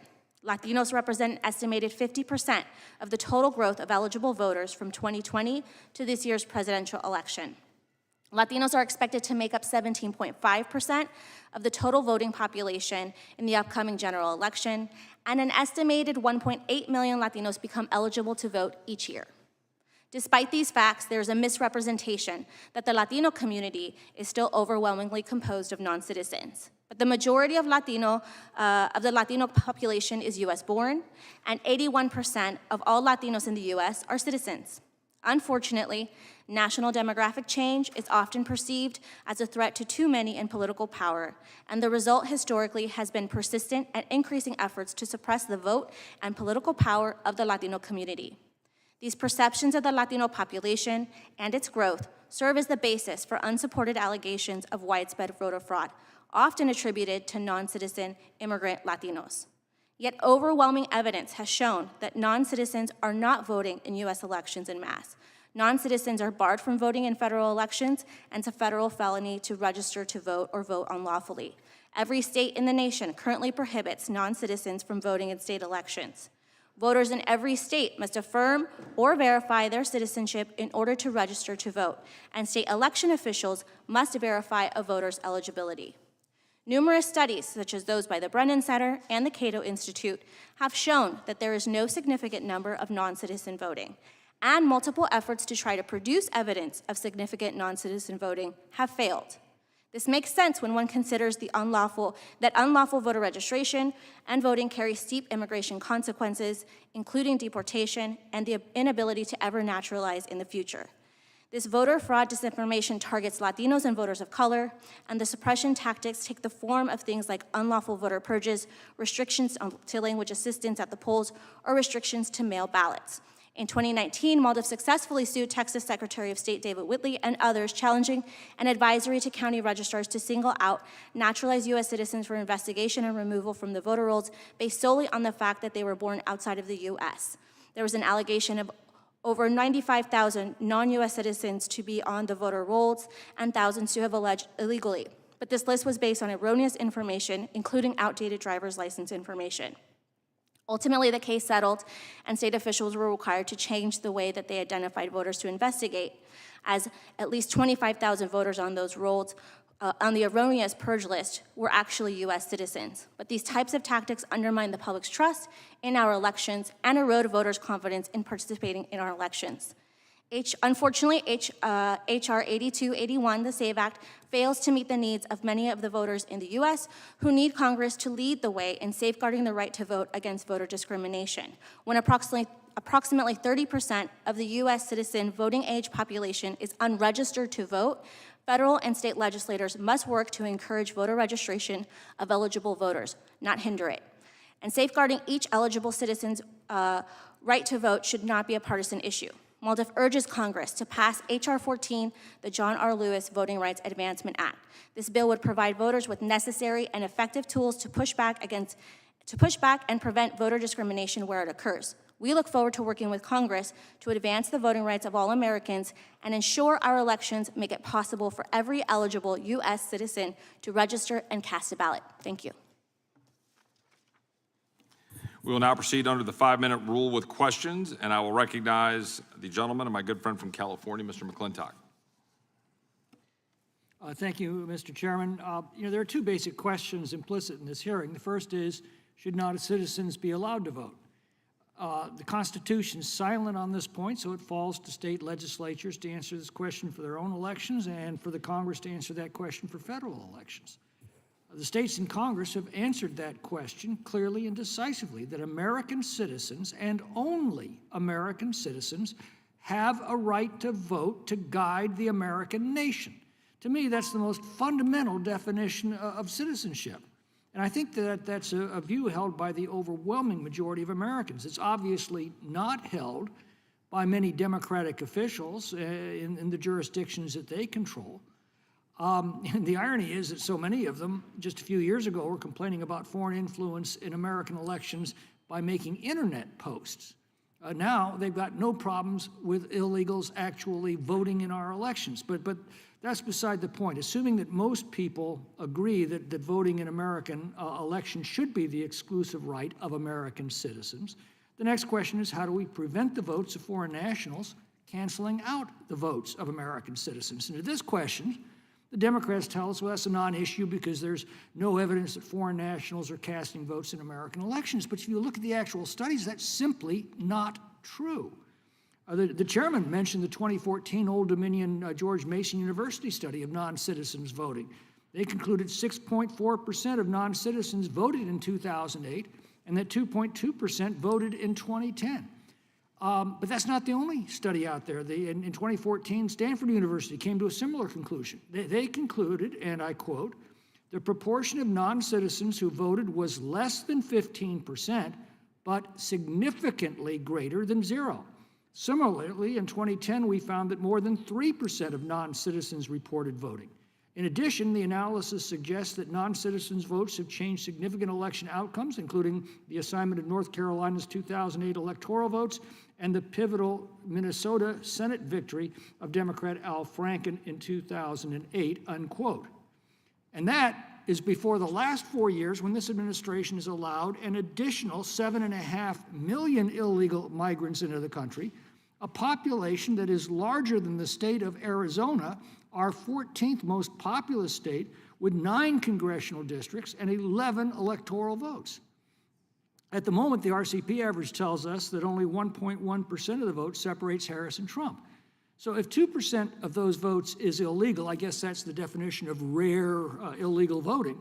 Latinos represent an estimated 50% of the total growth of eligible voters from 2020 to this year's presidential election. Latinos are expected to make up 17.5% of the total voting population in the upcoming general election, and an estimated 1.8 million Latinos become eligible to vote each year. Despite these facts, there is a misrepresentation that the Latino community is still overwhelmingly composed of non-citizens. But the majority of the Latino population is U.S. born, and 81% of all Latinos in the U.S. are citizens. Unfortunately, national demographic change is often perceived as a threat to too many in political power, and the result historically has been persistent and increasing efforts to suppress the vote and political power of the Latino community. These perceptions of the Latino population and its growth serve as the basis for unsupported allegations of widespread voter fraud, often attributed to non-citizen immigrant Latinos. Yet overwhelming evidence has shown that non-citizens are not voting in U.S. elections en masse. Non-citizens are barred from voting in federal elections, and it's a federal felony to register to vote or vote unlawfully. Every state in the nation currently prohibits non-citizens from voting in state elections. Voters in every state must affirm or verify their citizenship in order to register to vote, and state election officials must verify a voter's eligibility. Numerous studies, such as those by the Brennan Center and the Cato Institute, have shown that there is no significant number of non-citizen voting, and multiple efforts to try to produce evidence of significant non-citizen voting have failed. This makes sense when one considers that unlawful voter registration and voting carry steep immigration consequences, including deportation and the inability to ever naturalize in the future. This voter fraud disinformation targets Latinos and voters of color, and the suppression tactics take the form of things like unlawful voter purges, restrictions to language assistance at the polls, or restrictions to mail ballots. In 2019, Malda successfully sued Texas Secretary of State David Whitley and others, challenging an advisory to county registrars to single out naturalized U.S. citizens for investigation and removal from the voter rolls based solely on the fact that they were born outside of the U.S. There was an allegation of over 95,000 non-U.S. citizens to be on the voter rolls and thousands to have alleged illegally. But this list was based on erroneous information, including outdated driver's license information. Ultimately, the case settled, and state officials were required to change the way that they identified voters to investigate, as at least 25,000 voters on those rolls on the erroneous purge list were actually U.S. citizens. But these types of tactics undermine the public's trust in our elections and erode voters' confidence in participating in our elections. Unfortunately, H.R. 8281, the SAVE Act, fails to meet the needs of many of the voters in the U.S. who need Congress to lead the way in safeguarding the right to vote against voter discrimination. When approximately 30% of the U.S. citizen voting age population is unregistered to vote, federal and state legislators must work to encourage voter registration of eligible voters, not hinder it. And safeguarding each eligible citizen's right to vote should not be a partisan issue. Malda urges Congress to pass H.R. 14, the John R. Lewis Voting Rights Advancement Act. This bill would provide voters with necessary and effective tools to push back and prevent voter discrimination where it occurs. We look forward to working with Congress to advance the voting rights of all Americans and ensure our elections make it possible for every eligible U.S. citizen to register and cast a ballot. Thank you. We will now proceed under the 5-minute rule with questions, and I will recognize the gentleman and my good friend from California, Mr. McClintock. Thank you, Mr. Chairman. There are two basic questions implicit in this hearing. The first is, should non-citizens be allowed to vote? The Constitution is silent on this point, so it falls to state legislatures to answer this question for their own elections and for the Congress to answer that question for federal elections. The states in Congress have answered that question clearly and decisively, that American citizens, and only American citizens, have a right to vote to guide the American nation. To me, that's the most fundamental definition of citizenship. And I think that that's a view held by the overwhelming majority of Americans. It's obviously not held by many Democratic officials in the jurisdictions that they control. And the irony is that so many of them, just a few years ago, were complaining about foreign influence in American elections by making internet posts. Now they've got no problems with illegals actually voting in our elections. But that's beside the point. Assuming that most people agree that voting in American elections should be the exclusive right of American citizens, the next question is, how do we prevent the votes of foreign nationals canceling out the votes of American citizens. And to this question, the Democrats tell us, well, that's a non-issue because there's no evidence that foreign nationals are casting votes in American elections. But if you look at the actual studies, that's simply not true. The chairman mentioned the 2014 Old Dominion George Mason University study of non-citizens voting. They concluded 6.4% of non-citizens voted in 2008, and that 2.2% voted in 2010. But that's not the only study out there. In 2014, Stanford University came to a similar conclusion. They concluded, and I quote, "The proportion of non-citizens who voted was less than 15%, but significantly greater than 0. Similarly, in 2010, we found that more than 3% of non-citizens reported voting. In addition, the analysis suggests that non-citizens' votes have changed significant election outcomes, including the assignment of North Carolina's 2008 electoral votes and the pivotal Minnesota Senate victory of Democrat Al Franken in 2008, unquote. And that is before the last 4 years when this administration has allowed an additional 7.5 million illegal migrants into the country, a population that is larger than the state of Arizona, our 14th most populous state, with 9 congressional districts and 11 electoral votes. At the moment, the RCP average tells us that only 1.1% of the vote separates Harris and Trump. So if 2% of those votes is illegal, I guess that's the definition of rare illegal voting,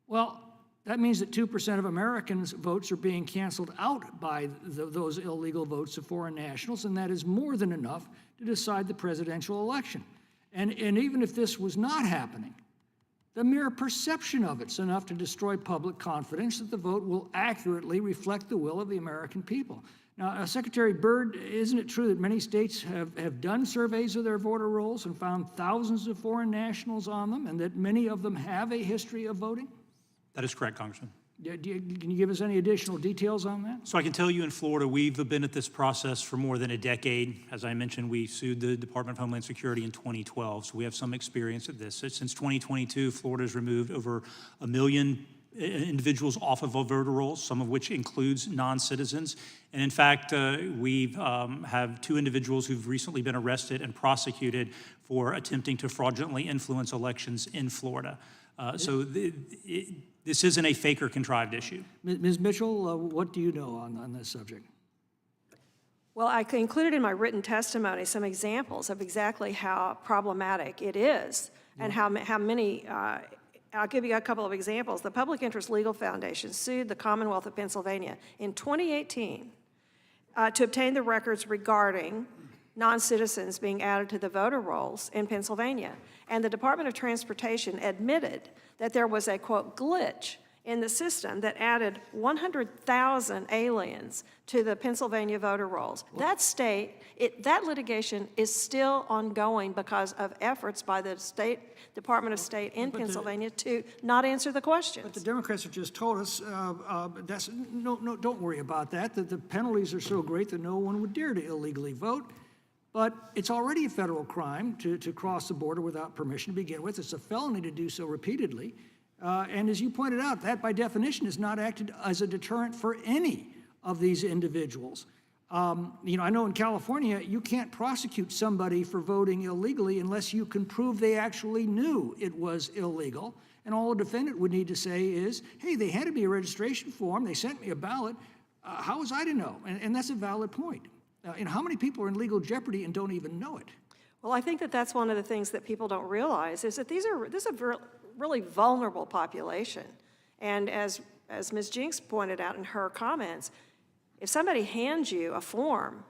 well, that means that 2% of Americans' votes are being canceled out by those illegal votes of foreign nationals, and that is more than enough to decide the presidential election. And even if this was not happening, the mere perception of it's enough to destroy public confidence that the vote will accurately reflect the will of the American people. Now, Secretary Byrd, isn't it true that many states have done surveys of their voter rolls and found thousands of foreign nationals on them, and that many of them have a history of voting? That is correct, Congressman. Can you give us any additional details on that? So I can tell you in Florida, we've been at this process for more than a decade. As I mentioned, we sued the Department of Homeland Security in 2012, so we have some experience at this. Since 2022, Florida has removed over 1 million individuals off of voter rolls, some of which includes non-citizens. And in fact, we have 2 individuals who've recently been arrested and prosecuted for attempting to fraudulently influence elections in Florida. This isn't a fake or contrived issue. Ms. Mitchell, what do you know on this subject? Well, I included in my written testimony some examples of exactly how problematic it is and how many, I'll give you a couple of examples. The Public Interest Legal Foundation sued the Commonwealth of Pennsylvania in 2018 to obtain the records regarding non-citizens being added to the voter rolls in Pennsylvania. And the Department of Transportation admitted that there was a, quote, glitch in the system that added 100,000 aliens to the Pennsylvania voter rolls. That that litigation is still ongoing because of efforts by the Department of State in Pennsylvania to not answer the questions. But the Democrats have just told us, don't worry about that, that the penalties are so great that no one would dare to illegally vote. But it's already a federal crime to cross the border without permission to begin with. It's a felony to do so repeatedly. And as you pointed out, that by definition is not acted as a deterrent for any of these individuals. I know in California, you can't prosecute somebody for voting illegally unless you can prove they actually knew it was illegal. And all a defendant would need to say is, hey, they handed me a registration form, they sent me a ballot, how was I to know? And that's a valid point. And how many people are in legal jeopardy and don't even know it? Well, I think that that's one of the things that people don't realize is that this is a really vulnerable population. And as Ms. Jenks pointed out in her comments, if somebody hands you a form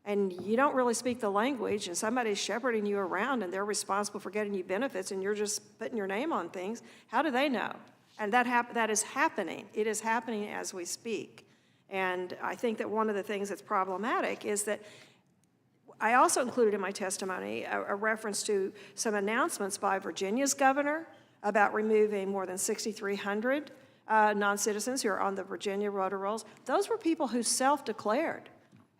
and you don't really speak the language and somebody's shepherding you around and they're responsible for getting you benefits and you're just putting your name on things, how do they know? And that is happening. It is happening as we speak. And I think that one of the things that's problematic is that I also included in my testimony a reference to some announcements by Virginia's governor about removing more than 6,300 non-citizens who are on the Virginia voter rolls. Those were people who self-declared,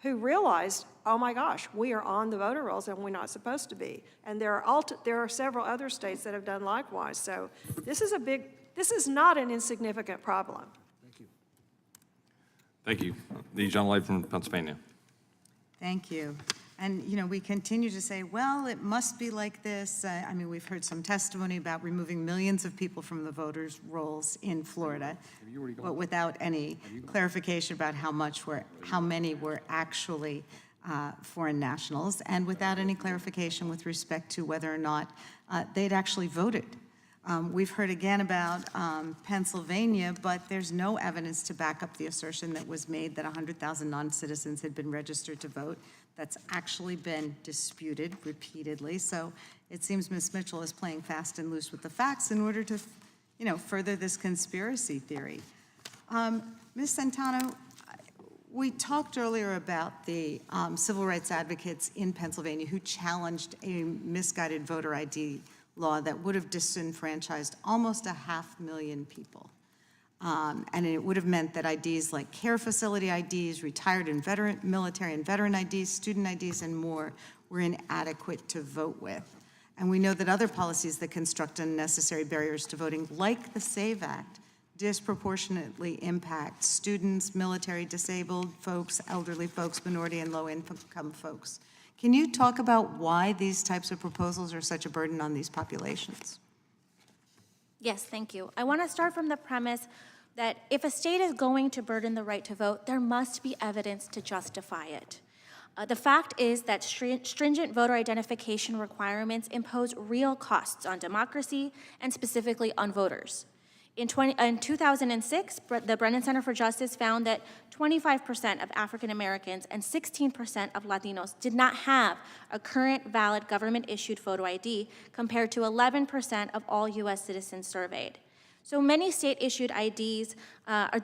who realized, oh my gosh, we are on the voter rolls and we're not supposed to be. And there are several other states that have done likewise. So this is not an insignificant problem. Thank you. The gentleman from Pennsylvania. Thank you. And, we continue to say, well, it must be like this. I mean, we've heard some testimony about removing millions of people from the voters' rolls in Florida, but without any clarification about how many were actually foreign nationals, and without any clarification with respect to whether or not they'd actually voted. We've heard again about Pennsylvania, but there's no evidence to back up the assertion that was made that 100,000 non-citizens had been registered to vote. That's actually been disputed repeatedly. So it seems Ms. Mitchell is playing fast and loose with the facts in order to, further this conspiracy theory. Ms. Senteno, we talked earlier about the civil rights advocates in Pennsylvania who challenged a misguided voter ID law that would have disenfranchised almost 500,000 people. And it would have meant that IDs like care facility IDs, retired and veteran, military and veteran IDs, student IDs, and more were inadequate to vote with. And we know that other policies that construct unnecessary barriers to voting, like the SAVE Act, disproportionately impact students, military, disabled folks, elderly folks, minority and low-income folks. Can you talk about why these types of proposals are such a burden on these populations? Yes, thank you. I want to start from the premise that if a state is going to burden the right to vote, there must be evidence to justify it. The fact is that stringent voter identification requirements impose real costs on democracy and specifically on voters. In 2006, the Brennan Center for Justice found that 25% of African Americans and 16% of Latinos did not have a current valid government-issued photo ID compared to 11% of all U.S. citizens surveyed. So many state-issued IDs,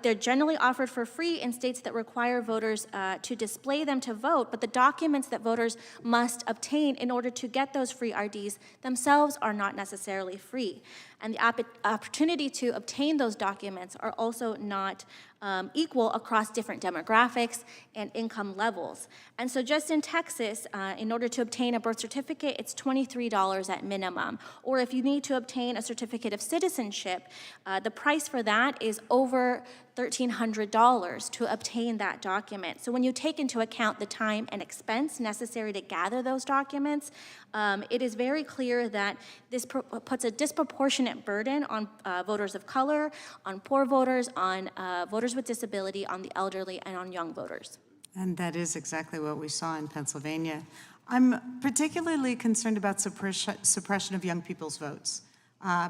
they're generally offered for free in states that require voters to display them to vote, but the documents that voters must obtain in order to get those free IDs themselves are not necessarily free. And the opportunity to obtain those documents are also not equal across different demographics and income levels. And so just in Texas, in order to obtain a birth certificate, it's $23 at minimum. Or if you need to obtain a certificate of citizenship, the price for that is over $1,300 to obtain that document. So when you take into account the time and expense necessary to gather those documents, it is very clear that this puts a disproportionate burden on voters of color, on poor voters, on voters with disability, on the elderly, and on young voters. And that is exactly what we saw in Pennsylvania. I'm particularly concerned about suppression of young people's votes,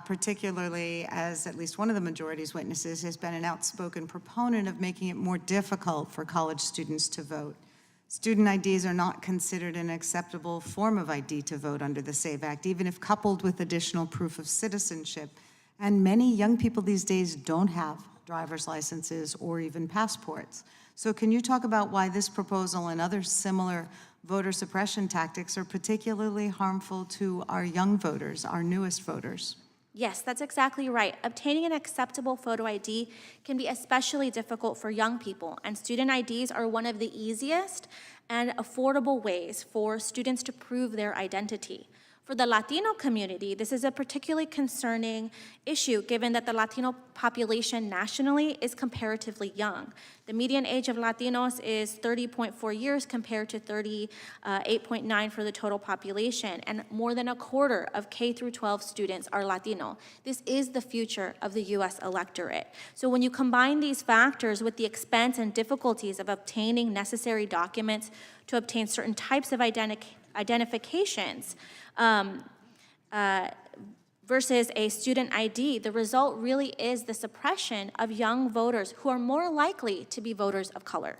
particularly as at least one of the majority's witnesses has been an outspoken proponent of making it more difficult for college students to vote. Student IDs are not considered an acceptable form of ID to vote under the SAVE Act, even if coupled with additional proof of citizenship. And many young people these days don't have driver's licenses or even passports. So can you talk about why this proposal and other similar voter suppression tactics are particularly harmful to our young voters, our newest voters? Yes, that's exactly right. Obtaining an acceptable photo ID can be especially difficult for young people, and student IDs are one of the easiest and affordable ways for students to prove their identity. For the Latino community, this is a particularly concerning issue given that the Latino population nationally is comparatively young. The median age of Latinos is 30.4 years compared to 38.9 for the total population, and more than a quarter of K through 12 students are Latino. This is the future of the U.S. electorate. So when you combine these factors with the expense and difficulties of obtaining necessary documents to obtain certain types of identifications, versus a student ID, the result really is the suppression of young voters who are more likely to be voters of color.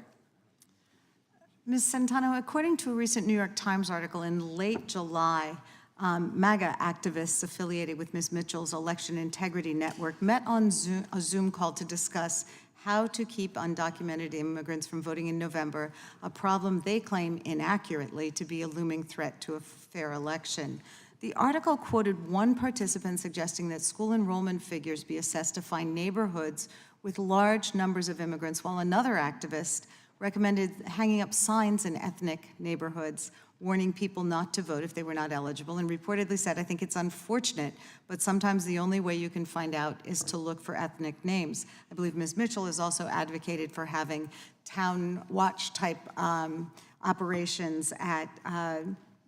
Ms. Senteno, according to a recent New York Times article in late July, MAGA activists affiliated with Ms. Mitchell's Election Integrity Network met on a Zoom call to discuss how to keep undocumented immigrants from voting in November, a problem they claim inaccurately to be a looming threat to a fair election. The article quoted one participant suggesting that school enrollment figures be assessed to find neighborhoods with large numbers of immigrants, while another activist recommended hanging up signs in ethnic neighborhoods warning people not to vote if they were not eligible, and reportedly said, I think it's unfortunate, but sometimes the only way you can find out is to look for ethnic names. I believe Ms. Mitchell has also advocated for having town watch type operations at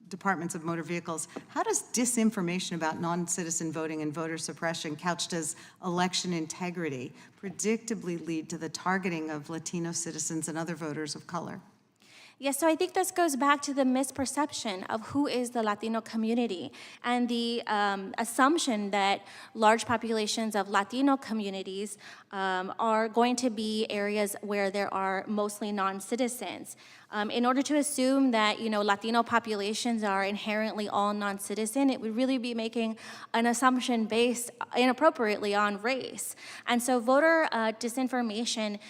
departments of motor vehicles. How does disinformation about non-citizen voting and voter suppression, couched as election integrity, predictably lead to the targeting of Latino citizens and other voters of color? Yes, so I think this goes back to the misperception of who is the Latino community and the assumption that large populations of Latino communities are going to be areas where there are mostly non-citizens. In order to assume that, Latino populations are inherently all non-citizen, it would really be making an assumption based inappropriately on race. And so voter disinformation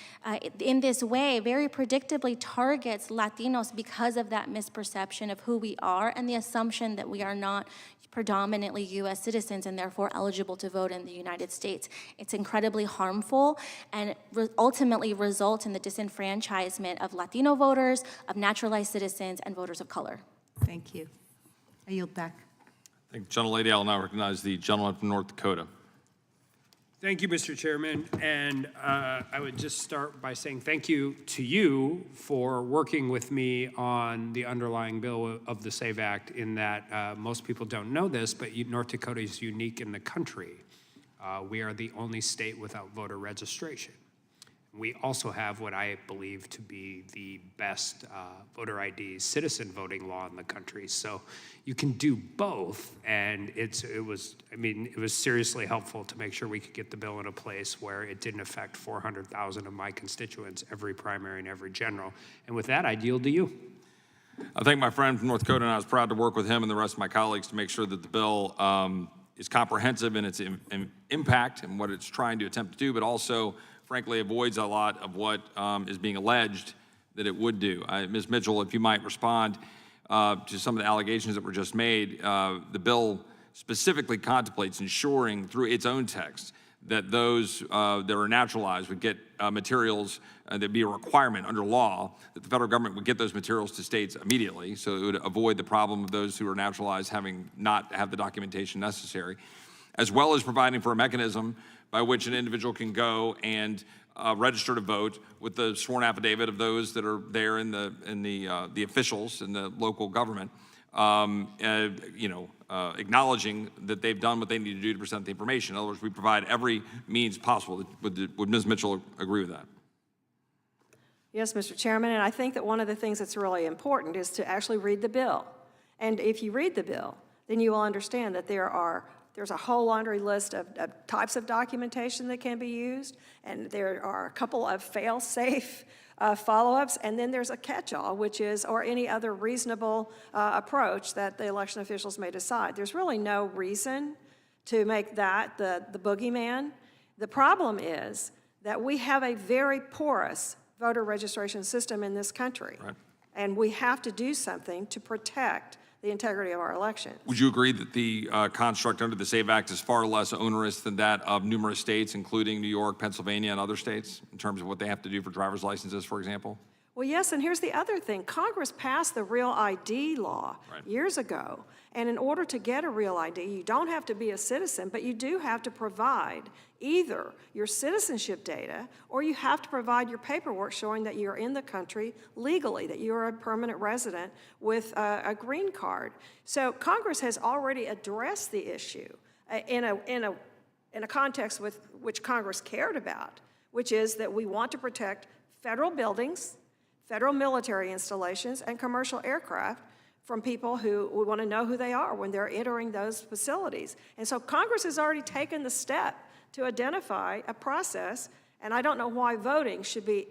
in this way very predictably targets Latinos because of that misperception of who we are and the assumption that we are not predominantly U.S. citizens and therefore eligible to vote in the United States. It's incredibly harmful and ultimately results in the disenfranchisement of Latino voters, of naturalized citizens, and voters of color. Thank you. I yield back. Thank you, gentlelady. I will now recognize the gentleman from North Dakota. Thank you, Mr. Chairman, and I would just start by saying thank you to you for working with me on the underlying bill of the SAVE Act, in that most people don't know this, but North Dakota is unique in the country. We are the only state without voter registration. We also have what I believe to be the best voter ID citizen voting law in the country. So you can do both, and it was seriously helpful to make sure we could get the bill in a place where it didn't affect 400,000 of my constituents, every primary and every general. And with that, I yield to you. I thank my friend from North Dakota, and I was proud to work with him and the rest of my colleagues to make sure that the bill is comprehensive in its impact and what it's trying to attempt to do, but also frankly avoids a lot of what is being alleged that it would do. Ms. Mitchell, if you might respond to some of the allegations that were just made, the bill specifically contemplates ensuring through its own text that those that are naturalized would get materials, there'd be a requirement under law that the federal government would get those materials to states immediately, so it would avoid the problem of those who are naturalized having not have the documentation necessary, as well as providing for a mechanism by which an individual can go and register to vote with the sworn affidavit of those that are there in the officials in the local government, acknowledging that they've done what they need to do to present the information. In other words, we provide every means possible. Would Ms. Mitchell agree with that? Yes, Mr. Chairman, and I think that one of the things that's really important is to actually read the bill. And if you read the bill, then you will understand that there's a whole laundry list of types of documentation that can be used, and there are a couple of fail-safe follow-ups, and then there's a catch-all, which is, or any other reasonable approach that the election officials may decide. There's really no reason to make that the boogeyman. The problem is that we have a very porous voter registration system in this country, right, and we have to do something to protect the integrity of our elections. Would you agree that the construct under the SAVE Act is far less onerous than that of numerous states, including New York, Pennsylvania, and other states, in terms of what they have to do for driver's licenses, for example? Well, yes, and here's the other thing. Congress passed the Real ID law years ago, and in order to get a Real ID, you don't have to be a citizen, but you do have to provide either your citizenship data or you have to provide your paperwork showing that you're in the country legally, that you're a permanent resident with a green card. So Congress has already addressed the issue in a context with which Congress cared about, which is that we want to protect federal buildings, federal military installations, and commercial aircraft from people who we want to know who they are when they're entering those facilities. And so Congress has already taken the step to identify a process, and I don't know why voting should be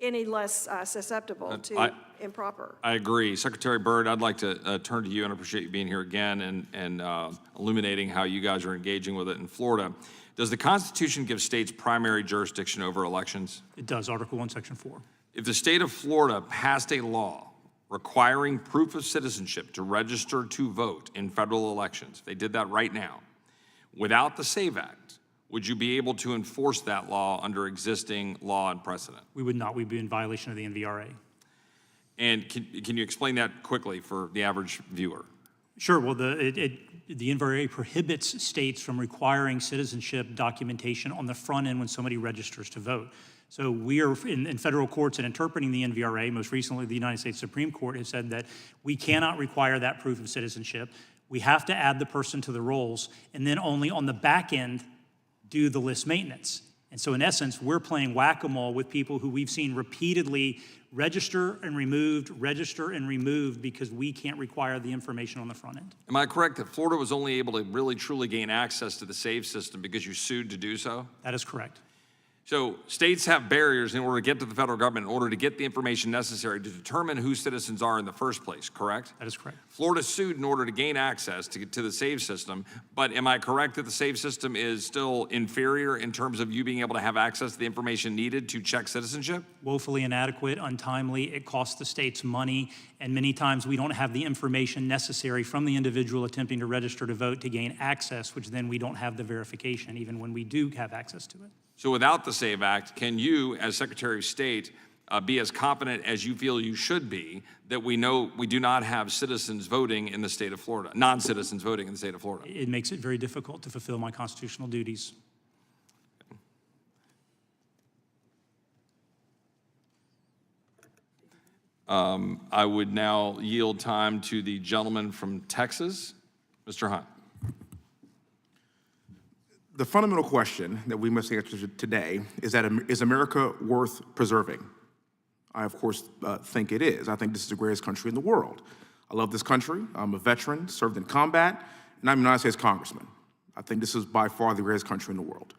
any less susceptible to improper. I agree. Secretary Byrd, I'd like to turn to you, and I appreciate you being here again and illuminating how you guys are engaging with it in Florida. Does the Constitution give states primary jurisdiction over elections? It does, Article 1, Section 4. If the state of Florida passed a law requiring proof of citizenship to register to vote in federal elections, if they did that right now, without the SAVE Act, would you be able to enforce that law under existing law and precedent? We would not. We'd be in violation of the NVRA. And can you explain that quickly for the average viewer? Sure. Well, the NVRA prohibits states from requiring citizenship documentation on the front end when somebody registers to vote. So we are in federal courts and interpreting the NVRA. Most recently, the United States Supreme Court has said that we cannot require that proof of citizenship. We have to add the person to the rolls, and then only on the back end do the list maintenance. And so in essence, we're playing whack-a-mole with people who we've seen repeatedly register and removed because we can't require the information on the front end. Am I correct that Florida was only able to really truly gain access to the SAVE system because you sued to do so? That is correct. So states have barriers in order to get to the federal government, in order to get the information necessary to determine who citizens are in the first place, correct? That is correct. Florida sued in order to gain access to the SAVE system, but am I correct that the SAVE system is still inferior in terms of you being able to have access to the information needed to check citizenship? Woefully inadequate, untimely, it costs the states money, and many times we don't have the information necessary from the individual attempting to register to vote to gain access, which then we don't have the verification, even when we do have access to it. So without the SAVE Act, can you, as Secretary of State, be as confident as you feel you should be that we know we do not have citizens voting in the state of Florida, non-citizens voting in the state of Florida? It makes it very difficult to fulfill my constitutional duties. I would now yield time to the gentleman from Texas, Mr. Hunt. The fundamental question that we must answer today is America worth preserving? I, of course, think it is. I think this is the greatest country in the world. I love this country. I'm a veteran, served in combat, and I'm a United States congressman. I think this is by far the greatest country in the world.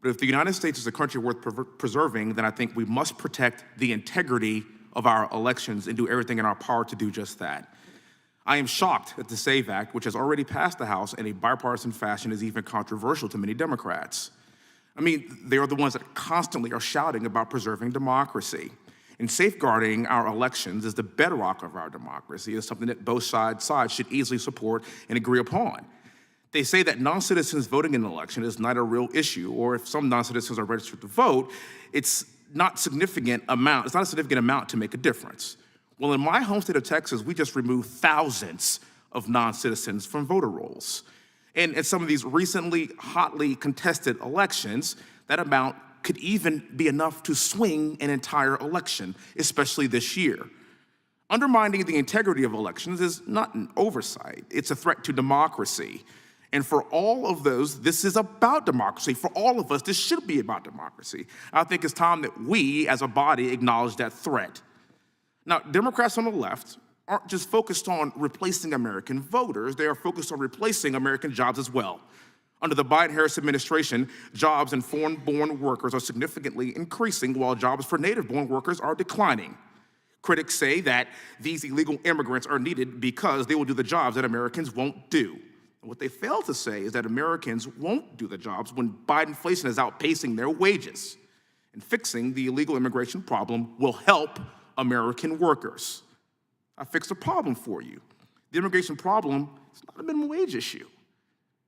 But if the United States is a country worth preserving, then I think we must protect the integrity of our elections and do everything in our power to do just that. I am shocked that the SAVE Act, which has already passed the House in a bipartisan fashion, is even controversial to many Democrats. I mean, they are the ones that constantly are shouting about preserving democracy. And safeguarding our elections is the bedrock of our democracy. It's something that both sides should easily support and agree upon. They say that non-citizens voting in an election is not a real issue, or if some non-citizens are registered to vote, it's not a significant amount to make a difference. Well, in my home state of Texas, we just removed thousands of non-citizens from voter rolls. And in some of these recently hotly contested elections, that amount could even be enough to swing an entire election, especially this year. Undermining the integrity of elections is not an oversight, it's a threat to democracy. And for all of those, this is about democracy. For all of us, this should be about democracy. I think it's time that we, as a body, acknowledge that threat. Now, Democrats on the left aren't just focused on replacing American voters, they are focused on replacing American jobs as well. Under the Biden-Harris administration, jobs in foreign-born workers are significantly increasing while jobs for native-born workers are declining. Critics say that these illegal immigrants are needed because they will do the jobs that Americans won't do. And what they fail to say is that Americans won't do the jobs when Bidenflation is outpacing their wages. And fixing the illegal immigration problem will help American workers. I fixed a problem for you. The immigration problem is not a minimum wage issue.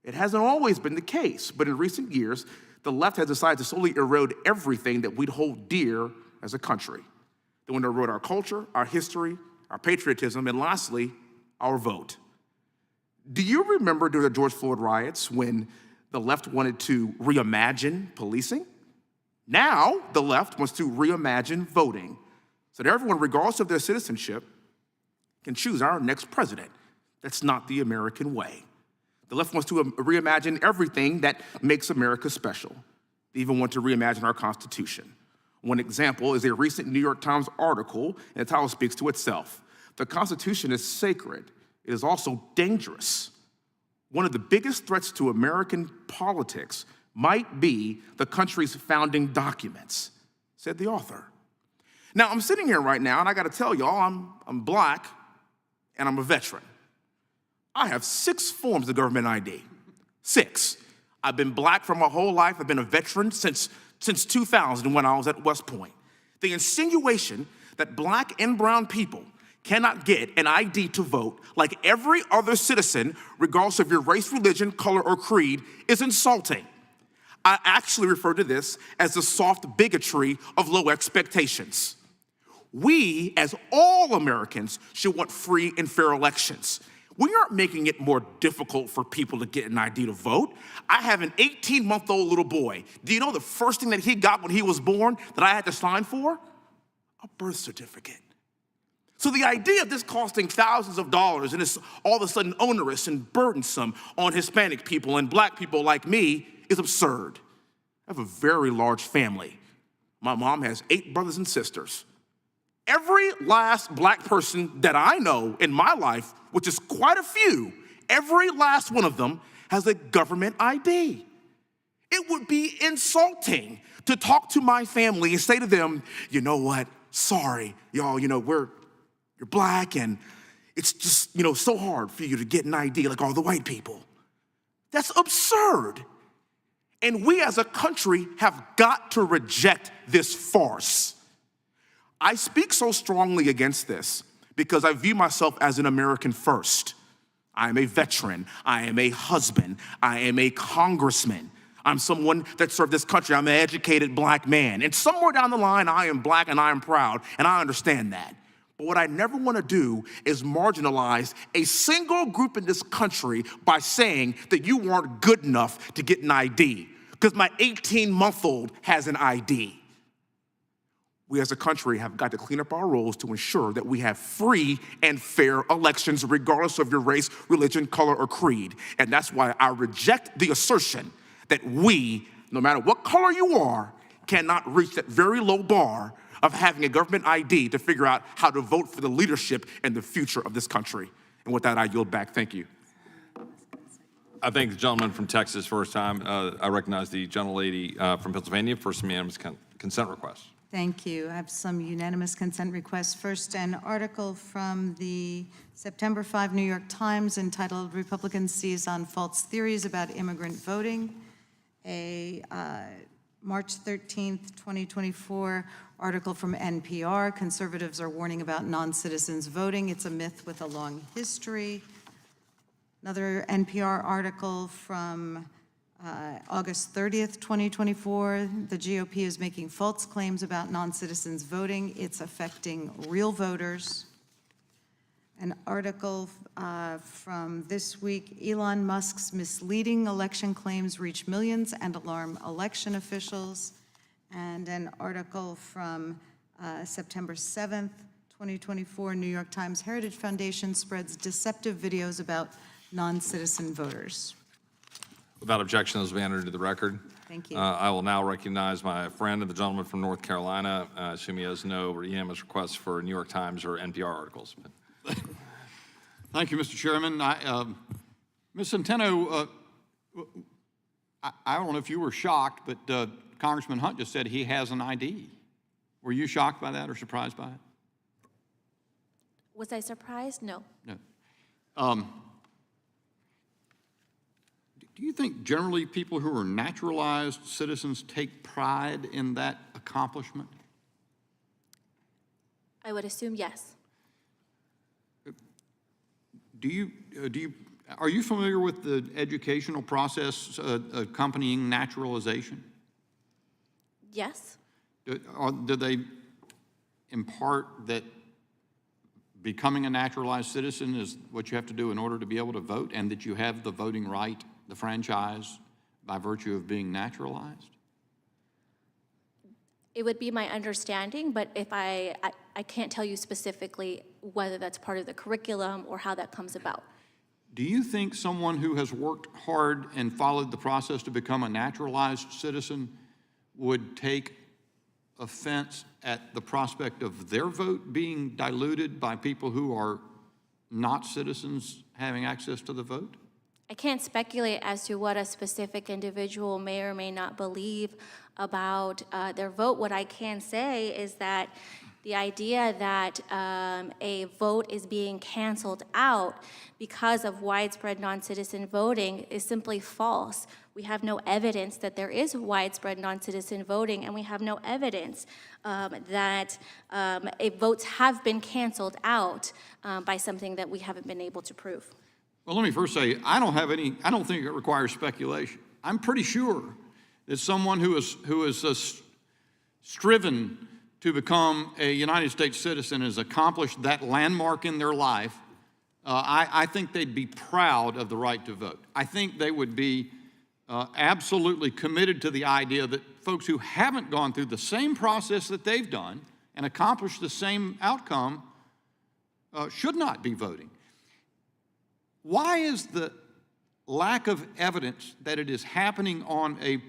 It hasn't always been the case, but in recent years, the left has decided to slowly erode everything that we'd hold dear as a country. They want to erode our culture, our history, our patriotism, and lastly, our vote. Do you remember during the George Floyd riots when the left wanted to reimagine policing? Now, the left wants to reimagine voting so that everyone, regardless of their citizenship, can choose our next president. That's not the American way. The left wants to reimagine everything that makes America special. They even want to reimagine our Constitution. One example is a recent New York Times article, and the title speaks to itself. The Constitution is sacred. It is also dangerous. One of the biggest threats to American politics might be the country's founding documents, said the author. Now, I'm sitting here right now, and I got to tell y'all, I'm black, and I'm a veteran. I have 6 forms of government ID. 6. I've been black for my whole life. I've been a veteran since 2000 when I was at West Point. The insinuation that black and brown people cannot get an ID to vote like every other citizen, regardless of your race, religion, color, or creed, is insulting. I actually refer to this as the soft bigotry of low expectations. We, as all Americans, should want free and fair elections. We aren't making it more difficult for people to get an ID to vote. I have an 18-month-old little boy. Do you know the first thing that he got when he was born that I had to sign for? A birth certificate. So the idea of this costing thousands of dollars and it's all of a sudden onerous and burdensome on Hispanic people and black people like me is absurd. I have a very large family. My mom has 8 brothers and sisters. Every last black person that I know in my life, which is quite a few, every last one of them has a government ID. It would be insulting to talk to my family and say to them, you know what, sorry, y'all, you're black and it's just, so hard for you to get an ID like all the white people. That's absurd. And we as a country have got to reject this farce. I speak so strongly against this because I view myself as an American first. I am a veteran. I am a husband. I am a congressman. I'm someone that served this country. I'm an educated black man. And somewhere down the line, I am black and I am proud, and I understand that. But what I never want to do is marginalize a single group in this country by saying that you weren't good enough to get an ID, because my 18-month-old has an ID. We as a country have got to clean up our rules to ensure that we have free and fair elections regardless of your race, religion, color, or creed. And that's why I reject the assertion that we, no matter what color you are, cannot reach that very low bar of having a government ID to figure out how to vote for the leadership and the future of this country. And with that, I yield back. Thank you. I thank the gentleman from Texas first time. I recognize the gentlelady from Pennsylvania for some unanimous consent requests. Thank you. I have some unanimous consent requests. First, an article from the September 5 New York Times entitled "Republicans Seize on False Theories About Immigrant Voting." A March 13th, 2024 article from NPR, "Conservatives are warning about non-citizens voting. It's a myth with a long history." Another NPR article from August 30th, 2024, "The GOP is making false claims about non-citizens voting. It's affecting real voters." An article from this week, "Elon Musk's misleading election claims reach millions and alarm election officials." And an article from September 7th, 2024, New York Times, "Heritage Foundation spreads deceptive videos about non-citizen voters." Without objection, those will be entered into the record. Thank you. I will now recognize my friend and the gentleman from North Carolina. Assume he has no unanimous requests for New York Times or NPR articles. Thank you, Mr. Chairman. Ms. Senteno, I don't know if you were shocked, but Congressman Hunt just said he has an ID. Were you shocked by that or surprised by it? Was I surprised? No. No. Do you think generally people who are naturalized citizens take pride in that accomplishment? I would assume yes. Are you familiar with the educational process accompanying naturalization? Yes. Do they impart that becoming a naturalized citizen is what you have to do in order to be able to vote, and that you have the voting right, the franchise, by virtue of being naturalized? It would be my understanding, but if I can't tell you specifically whether that's part of the curriculum or how that comes about. Do you think someone who has worked hard and followed the process to become a naturalized citizen would take offense at the prospect of their vote being diluted by people who are not citizens having access to the vote? I can't speculate as to what a specific individual may or may not believe about their vote. What I can say is that the idea that a vote is being canceled out because of widespread non-citizen voting is simply false. We have no evidence that there is widespread non-citizen voting, and we have no evidence that votes have been canceled out by something that we haven't been able to prove. Well, let me first say, I don't think it requires speculation. I'm pretty sure that someone who has striven to become a United States citizen, has accomplished that landmark in their life, I think they'd be proud of the right to vote. I think they would be absolutely committed to the idea that folks who haven't gone through the same process that they've done and accomplished the same outcome should not be voting. Why is the lack of evidence that it is happening on a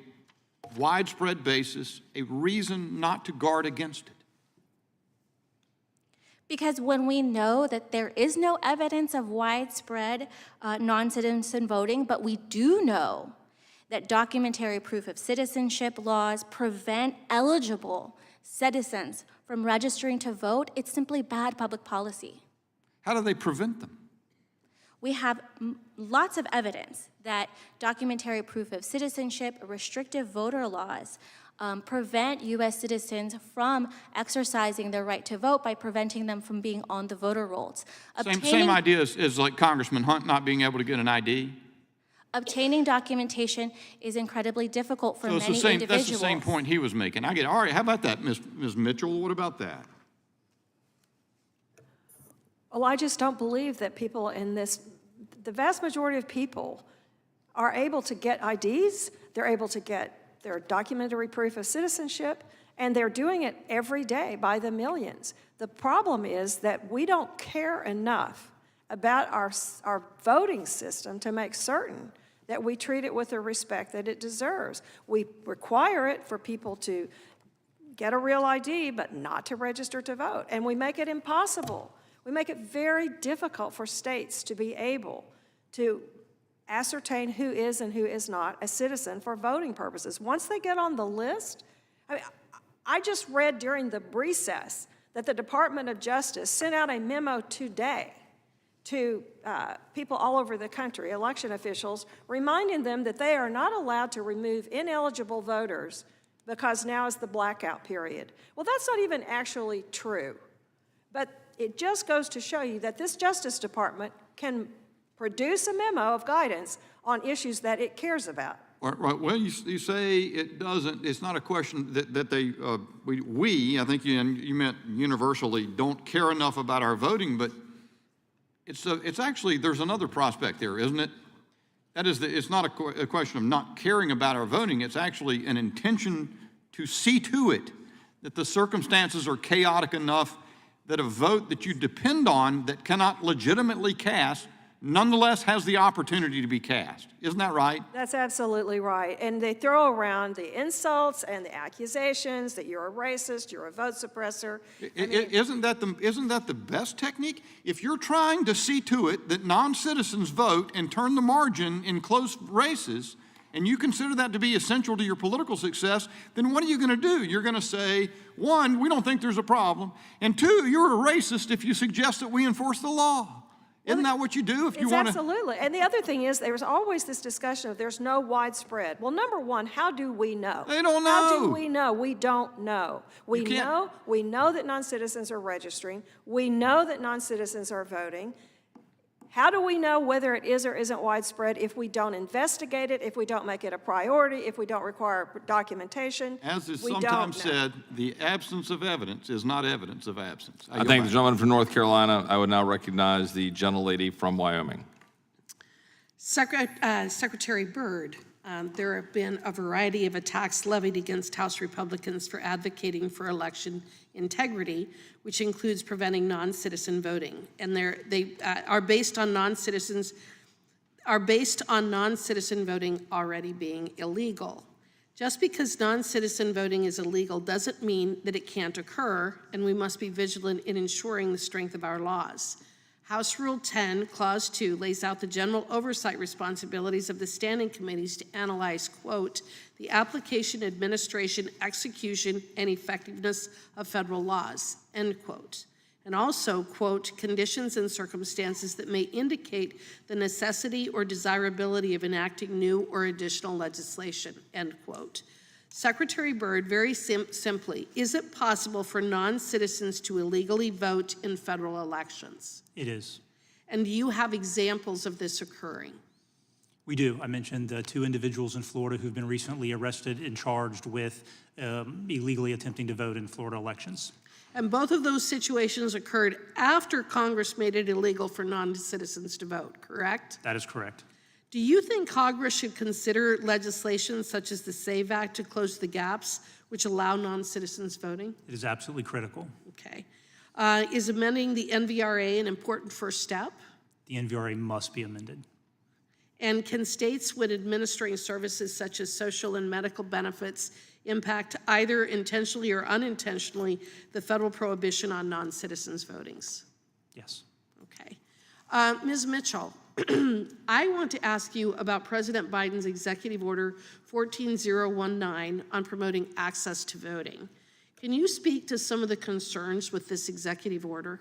widespread basis a reason not to guard against it? Because when we know that there is no evidence of widespread non-citizen voting, but we do know that documentary proof of citizenship laws prevent eligible citizens from registering to vote, it's simply bad public policy. How do they prevent them? We have lots of evidence that documentary proof of citizenship, restrictive voter laws, prevent U.S. citizens from exercising their right to vote by preventing them from being on the voter rolls. Same idea as like Congressman Hunt not being able to get an ID? Obtaining documentation is incredibly difficult for many individuals. That's the same point he was making. I get it. All right, how about that, Ms. Mitchell? What about that? Well, I just don't believe that people in this, the vast majority of people are able to get IDs, they're able to get their documentary proof of citizenship, and they're doing it every day by the millions. The problem is that we don't care enough about our voting system to make certain that we treat it with the respect that it deserves. We require it for people to get a real ID, but not to register to vote. And we make it impossible. We make it very difficult for states to be able to ascertain who is and who is not a citizen for voting purposes. Once they get on the list, I just read during the recess that the Department of Justice sent out a memo today to people all over the country, election officials, reminding them that they are not allowed to remove ineligible voters because now is the blackout period. Well, that's not even actually true. But it just goes to show you that this Justice Department can produce a memo of guidance on issues that it cares about. Right. Well, you say it doesn't. It's not a question that they, I think you meant universally, don't care enough about our voting, but it's actually, there's another prospect there, isn't it? That is, it's not a question of not caring about our voting. It's actually an intention to see to it that the circumstances are chaotic enough that a vote that you depend on that cannot legitimately cast nonetheless has the opportunity to be cast. Isn't that right? That's absolutely right. And they throw around the insults and the accusations that you're a racist, you're a vote suppressor. Isn't that the best technique? If you're trying to see to it that non-citizens vote and turn the margin in close races, and you consider that to be essential to your political success, then what are you going to do? You're going to say, one, we don't think there's a problem, and two, you're a racist if you suggest that we enforce the law. Isn't that what you do if you want to? Absolutely. And the other thing is there's always this discussion of there's no widespread. Well, number one, how do we know? They don't know. How do we know? We don't know. We know that non-citizens are registering. We know that non-citizens are voting. How do we know whether it is or isn't widespread if we don't investigate it, if we don't make it a priority, if we don't require documentation? As is sometimes said, the absence of evidence is not evidence of absence. I thank the gentleman from North Carolina. I would now recognize the gentlelady from Wyoming. Secretary Byrd, there have been a variety of attacks levied against House Republicans for advocating for election integrity, which includes preventing non-citizen voting, and they are based on non-citizen voting already being illegal. Just because non-citizen voting is illegal doesn't mean that it can't occur, and we must be vigilant in ensuring the strength of our laws. House Rule 10, Clause 2, lays out the general oversight responsibilities of the standing committees to analyze, quote, the application, administration, execution, and effectiveness of federal laws, end quote. And also, quote, conditions and circumstances that may indicate the necessity or desirability of enacting new or additional legislation, end quote. Secretary Byrd, very simply, is it possible for non-citizens to illegally vote in federal elections? It is. And do you have examples of this occurring? We do. I mentioned the 2 individuals in Florida who've been recently arrested and charged with illegally attempting to vote in Florida elections. And both of those situations occurred after Congress made it illegal for non-citizens to vote, correct? That is correct. Do you think Congress should consider legislation such as the SAVE Act to close the gaps which allow non-citizens voting? It is absolutely critical. Okay. Is amending the NVRA an important first step? The NVRA must be amended. And can states, when administering services such as social and medical benefits, impact either intentionally or unintentionally the federal prohibition on non-citizens votings? Yes. Okay. Ms. Mitchell, I want to ask you about President Biden's Executive Order 14019 on promoting access to voting. Can you speak to some of the concerns with this executive order?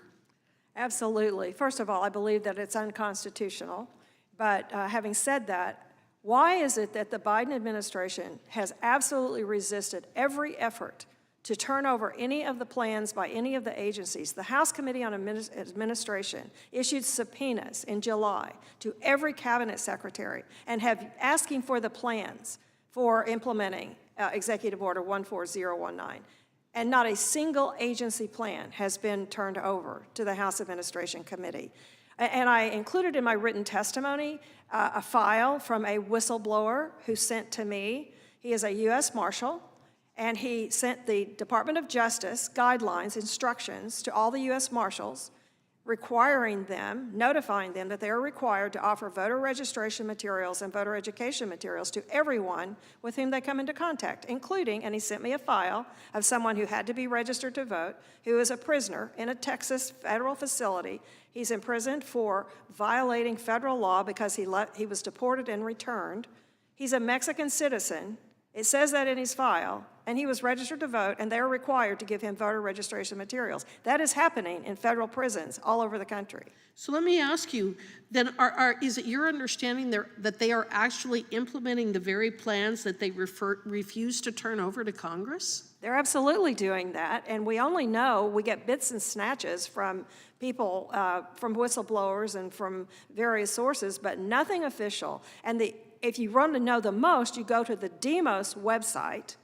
Absolutely. First of all, I believe that it's unconstitutional. But having said that, why is it that the Biden administration has absolutely resisted every effort to turn over any of the plans by any of the agencies? The House Committee on Administration issued subpoenas in July to every cabinet secretary and have asking for the plans for implementing Executive Order 14019. And not a single agency plan has been turned over to the House Administration Committee. And I included in my written testimony a file from a whistleblower who sent to me. He is a U.S. Marshal, and he sent the Department of Justice guidelines, instructions to all the U.S. Marshals, requiring them, notifying them that they are required to offer voter registration materials and voter education materials to everyone with whom they come into contact, including, and he sent me a file of someone who had to be registered to vote, who is a prisoner in a Texas federal facility. He's imprisoned for violating federal law because he was deported and returned. He's a Mexican citizen. It says that in his file, and he was registered to vote, and they're required to give him voter registration materials. That is happening in federal prisons all over the country. So let me ask you, then, is it your understanding that they are actually implementing the very plans that they refuse to turn over to Congress? They're absolutely doing that, and we only know, we get bits and snatches from people, from whistleblowers and from various sources, but nothing official. And if you want to know the most, you go to the Demos website,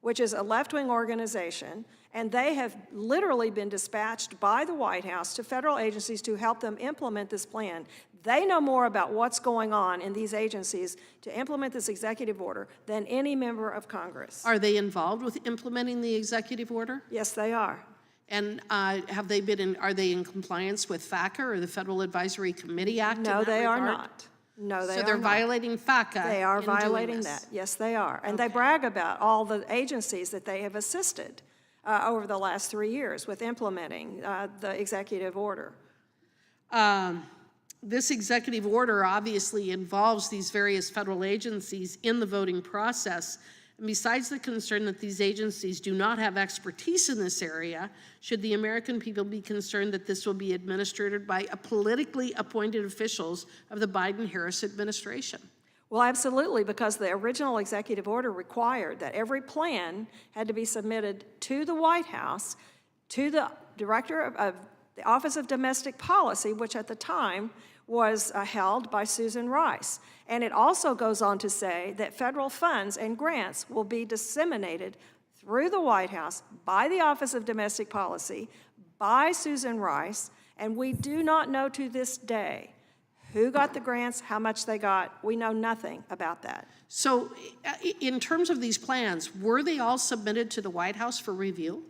which is a left-wing organization, and they have literally been dispatched by the White House to federal agencies to help them implement this plan. They know more about what's going on in these agencies to implement this executive order than any member of Congress. Are they involved with implementing the executive order? Yes, they are. And are they in compliance with FACA or the Federal Advisory Committee Act? No, they are not. No, they are not. So they're violating FACA. They are in doing violating this. that. Yes, they are. And they brag about all the agencies that they have assisted over the last 3 years with implementing the executive order. This executive order obviously involves these various federal agencies in the voting process. And besides the concern that these agencies do not have expertise in this area, should the American people be concerned that this will be administered by politically appointed officials of the Biden-Harris administration? Well, absolutely, because the original executive order required that every plan had to be submitted to the White House, to the director of the Office of Domestic Policy, which at the time was held by Susan Rice. And it also goes on to say that federal funds and grants will be disseminated through the White House by the Office of Domestic Policy, by Susan Rice, and we do not know to this day who got the grants, how much they got. We know nothing about that. So in terms of these plans, were they all submitted to the White House for review?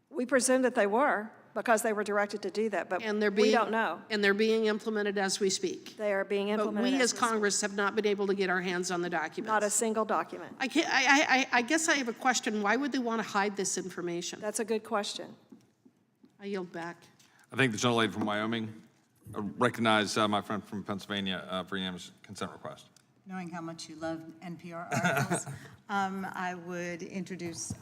We presume that they were, because they were directed to do that, but we don't know. And they're being implemented as we speak. They are being implemented. But we as Congress have not been able to get our hands on the documents. Not a single document. I guess I have a question. Why would they want to hide this information? That's a good question. I yield back. I think the gentlelady from Wyoming recognize my friend from Pennsylvania for unanimous consent request. Knowing how much you love NPR articles, I would introduce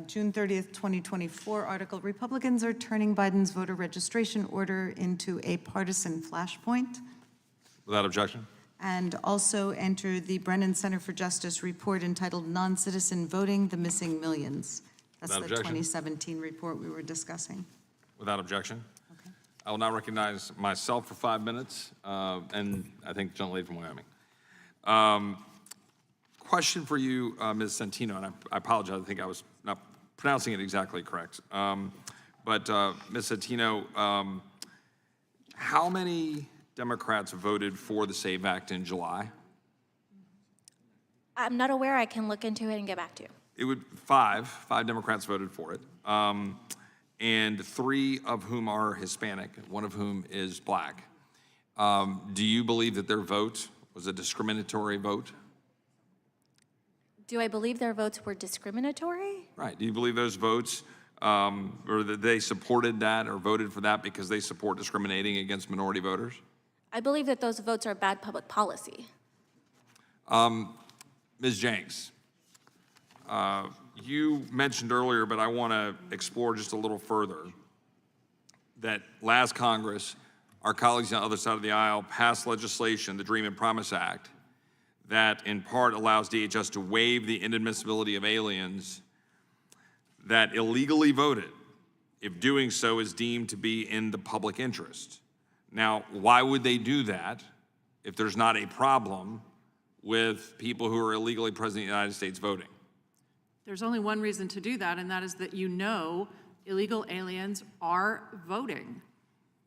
June 30th, 2024 article, Republicans are turning Biden's voter registration order into a partisan flashpoint. Without objection. And also enter the Brennan Center for Justice report entitled Non-Citizen Voting, The Missing Millions. That's Without the objection. 2017 report we were discussing. Without objection. Okay. I will now recognize myself for 5 minutes, and I think the gentlelady from Wyoming. Question for you, Ms. Senteno, and I apologize, I think I was not pronouncing it exactly correct. But Ms. Senteno, how many Democrats voted for the SAVE Act in July? I'm not aware. I can look into it and get back to you. It would, five Democrats voted for it, and 3 of whom are Hispanic, 1 of whom is black. Do you believe that their vote was a discriminatory vote? Do I believe their votes were discriminatory? Right. Do you believe those votes, or that they supported that or voted for that because they support discriminating against minority voters? I believe that those votes are bad public policy. Ms. Jenks, you mentioned earlier, but I want to explore just a little further, that last Congress, our colleagues on the other side of the aisle passed legislation, the Dream and Promise Act, that in part allows DHS to waive the inadmissibility of aliens that illegally voted if doing so is deemed to be in the public interest. Now, why would they do that if there's not a problem with people who are illegally present in the United States voting? There's only one reason to do that, and that is that illegal aliens are voting.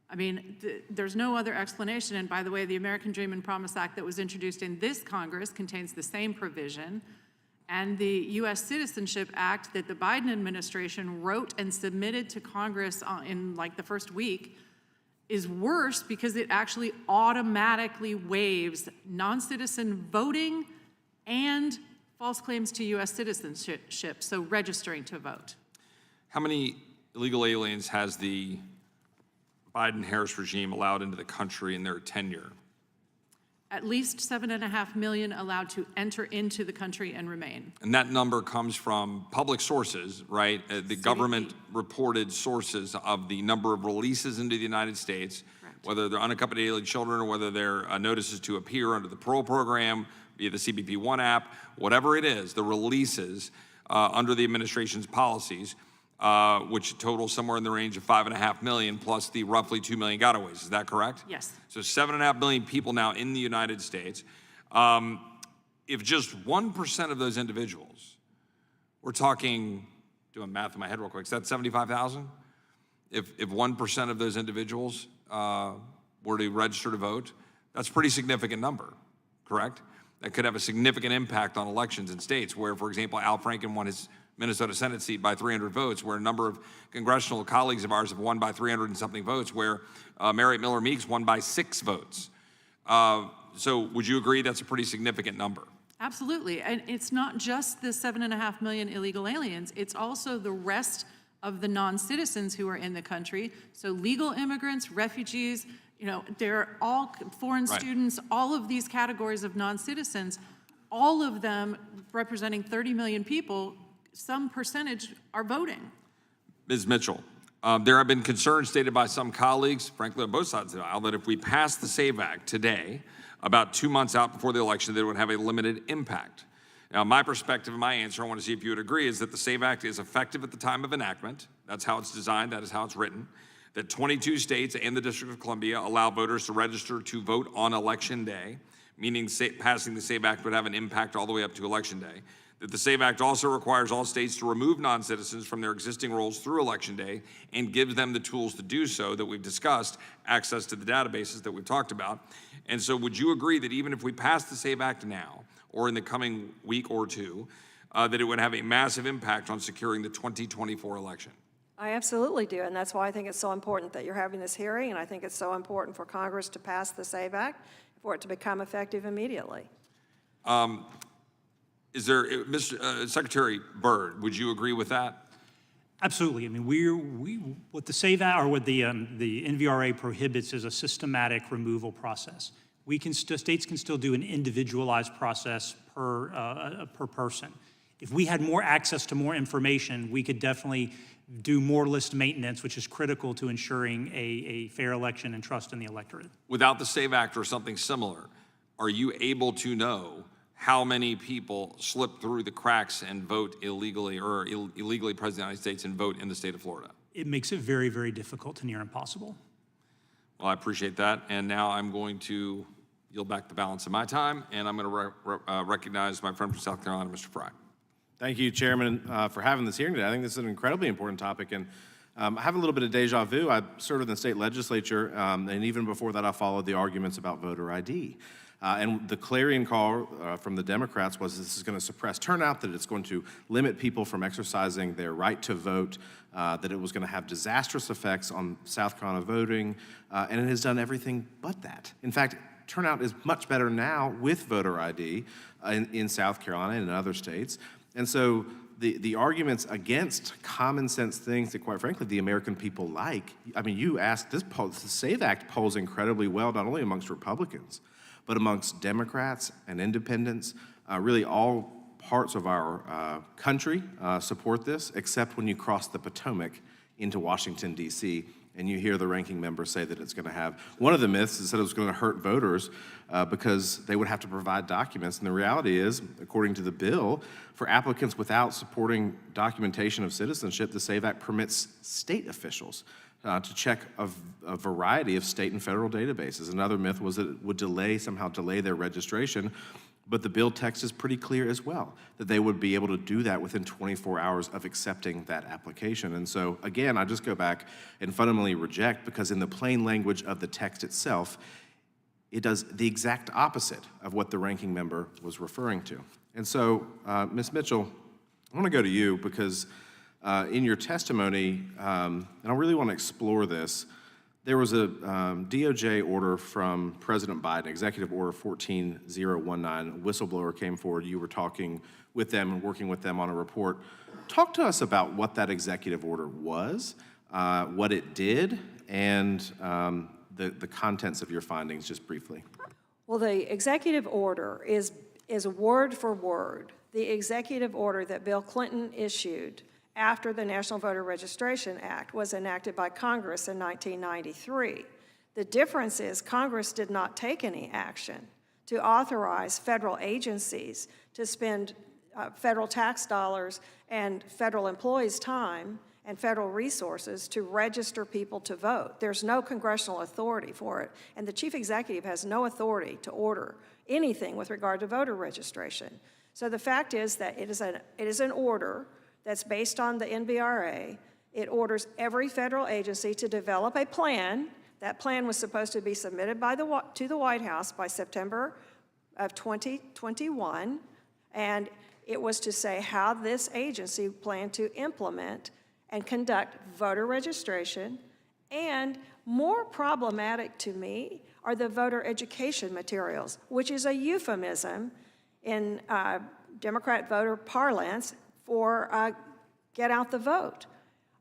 I mean, there's no other explanation. And by the way, the American Dream and Promise Act that was introduced in this Congress contains the same provision. And the U.S. Citizenship Act that the Biden administration wrote and submitted to Congress in like the first week is worse because it actually automatically waives non-citizen voting and false claims to U.S. citizenship, so registering to vote. How many illegal aliens has the Biden-Harris regime allowed into the country in their tenure? At least 7.5 million allowed to enter into the country and remain. And that number comes from public sources, right? The government reported sources of the number of releases into the United States, Correct. whether they're unaccompanied alien children or whether they're notices to appear under the parole program, via the CBP One app, whatever it is, the releases under the administration's policies, which total somewhere in the range of 5.5 million plus the roughly 2 million gotaways. Is that correct? Yes. So 7.5 million people now in the United States. If just 1% of those individuals, we're talking, doing math in my head real quick, is that 75,000? If 1% of those individuals were to register to vote, that's a pretty significant number, correct? That could have a significant impact on elections in states where, for example, Al Franken won his Minnesota Senate seat by 300 votes, where a number of congressional colleagues of ours have won by 300 and something votes, where Merritt Miller Meeks won by 6 votes. So would you agree that's a pretty significant number? Absolutely, and it's not just the 7.5 million illegal aliens, it's also the rest of the non-citizens who are in the country. So legal immigrants, refugees, they're all foreign students, all of these categories of non-citizens, all of them representing 30 million people, some percentage are voting. Ms. Mitchell, there have been concerns stated by some colleagues, frankly on both sides of the aisle, that if we pass the SAVE Act today, about 2 months out before the election, that it would have a limited impact. Now, my perspective and my answer, I want to see if you would agree, is that the SAVE Act is effective at the time of enactment. That's how it's designed, that is how it's written. That 22 states and the District of Columbia allow voters to register to vote on Election Day, meaning passing the SAVE Act would have an impact all the way up to Election Day. That the SAVE Act also requires all states to remove non-citizens from their existing roles through Election Day and gives them the tools to do so that we've discussed, access to the databases that we've talked about. And so would you agree that even if we pass the SAVE Act now, or in the coming week or two, that it would have a massive impact on securing the 2024 election? I absolutely do, and that's why I think it's so important that you're having this hearing, and I think it's so important for Congress to pass the SAVE Act, for it to become effective immediately. Is there, Mr. Secretary Byrd, would you agree with that? Absolutely. I mean, what the SAVE Act or what the NVRA prohibits is a systematic removal process. States can still do an individualized process per person. If we had more access to more information, we could definitely do more list maintenance, which is critical to ensuring a fair election and trust in the electorate. Without the SAVE Act or something similar, are you able to know how many people slip through the cracks and vote illegally or illegally present in the United States and vote in the state of Florida? It makes it very, very difficult to near impossible. Well, I appreciate that. And now I'm going to yield back the balance of my time, and I'm going to recognize my friend from South Carolina, Mr. Fry. Thank you, Chairman, for having this hearing today. I think this is an incredibly important topic, and I have a little bit of deja vu. I served in the state legislature, and even before that, I followed the arguments about voter ID. And the clarion call from the Democrats was this is going to suppress turnout, that it's going to limit people from exercising their right to vote, that it was going to have disastrous effects on South Carolina voting, and it has done everything but that. In fact, turnout is much better now with voter ID in South Carolina and in other states. And so the arguments against common sense things that, quite frankly, the American people like, I mean, you asked, the SAVE Act polls incredibly well, not only amongst Republicans, but amongst Democrats and independents. Really all parts of our country support this, except when you cross the Potomac into Washington, D.C., and you hear the ranking member say that it's going to have, one of the myths is that it was going to hurt voters because they would have to provide documents. And the reality is, according to the bill, for applicants without supporting documentation of citizenship, the SAVE Act permits state officials to check a variety of state and federal databases. Another myth was that it would somehow delay their registration, but the bill text is pretty clear as well, that they would be able to do that within 24 hours of accepting that application. And so, again, I just go back and fundamentally reject, because in the plain language of the text itself, it does the exact opposite of what the ranking member was referring to. And so, Ms. Mitchell, I want to go to you because in your testimony, and I really want to explore this, there was a DOJ order from President Biden, Executive Order 14019. A whistleblower came forward. You were talking with them and working with them on a report. Talk to us about what that executive order was, what it did, and the contents of your findings, just briefly. Well, the executive order is word for word the executive order that Bill Clinton issued after the National Voter Registration Act was enacted by Congress in 1993. The difference is Congress did not take any action to authorize federal agencies to spend federal tax dollars and federal employees' time and federal resources to register people to vote. There's no congressional authority for it, and the chief executive has no authority to order anything with regard to voter registration. So the fact is that it is an order that's based on the NVRA. It orders every federal agency to develop a plan. That plan was supposed to be submitted to the White House by September of 2021, and it was to say how this agency planned to implement and conduct voter registration. And more problematic to me are the voter education materials, which is a euphemism in Democrat voter parlance for get out the vote.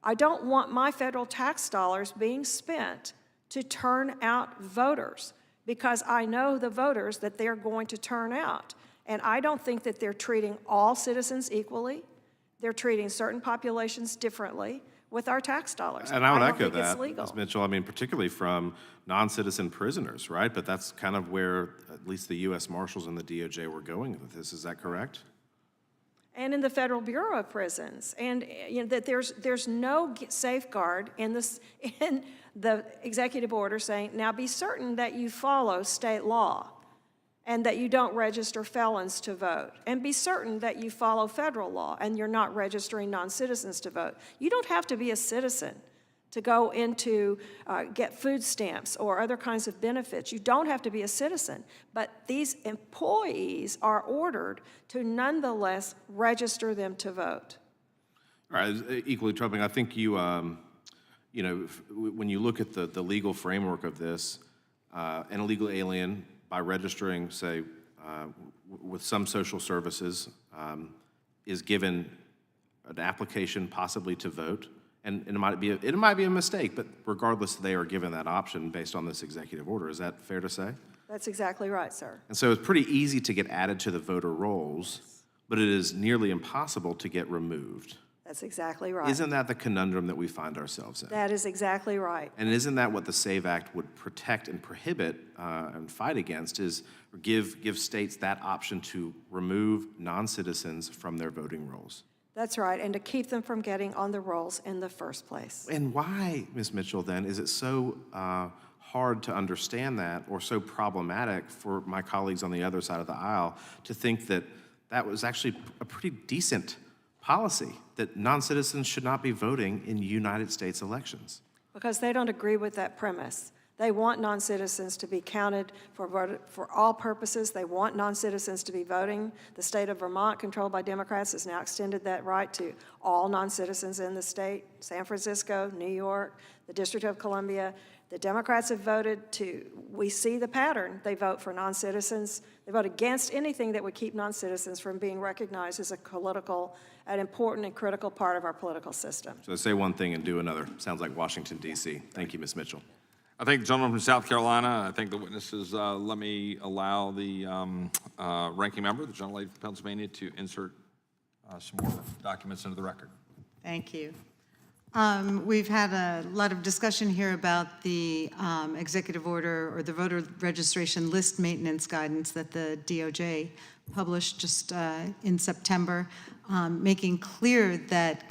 I don't want my federal tax dollars being spent to turn out voters, because I know the voters that they're going to turn out. And I don't think that they're treating all citizens equally. They're treating certain populations differently with our tax dollars. And I would echo think it's that, legal. Ms. Mitchell. I mean, particularly from non-citizen prisoners, right? But that's kind of where at least the U.S. Marshals and the DOJ were going with this. Is that correct? And in the Federal Bureau of Prisons, and that there's no safeguard in the executive order saying, now be certain that you follow state law and that you don't register felons to vote, and be certain that you follow federal law and you're not registering non-citizens to vote. You don't have to be a citizen to go into get food stamps or other kinds of benefits. You don't have to be a citizen, but these employees are ordered to nonetheless register them to vote. All right, equally troubling. I think you, when you look at the legal framework of this, an illegal alien, by registering, say, with some social services, is given an application possibly to vote. And it might be a mistake, but regardless, they are given that option based on this executive order. Is that fair to say? That's exactly right, sir. And so it's pretty easy to get added to the voter rolls, but it is nearly impossible to get removed. That's exactly right. Isn't that the conundrum that we find ourselves in? That is exactly right. And isn't that what the SAVE Act would protect and prohibit and fight against, is give states that option to remove non-citizens from their voting rolls? That's right, and to keep them from getting on the rolls in the first place. And why, Ms. Mitchell, then, is it so hard to understand that, or so problematic for my colleagues on the other side of the aisle to think that that was actually a pretty decent policy, that non-citizens should not be voting in United States elections. Because they don't agree with that premise. They want non-citizens to be counted for all purposes. They want non-citizens to be voting. The state of Vermont, controlled by Democrats, has now extended that right to all non-citizens in the state. San Francisco, New York, the District of Columbia. The Democrats have voted to, we see the pattern. They vote for non-citizens. They vote against anything that would keep non-citizens from being recognized as an important and critical part of our political system. So say one thing and do another. Sounds like Washington, D.C. Thank you, Ms. Mitchell. I thank the gentleman from South Carolina. I thank the witnesses. Let me allow the ranking member, the gentlelady from Pennsylvania, to insert some more documents into the record. Thank you. We've had a lot of discussion here about the executive order or the voter registration list maintenance guidance that the DOJ published just in September, making clear that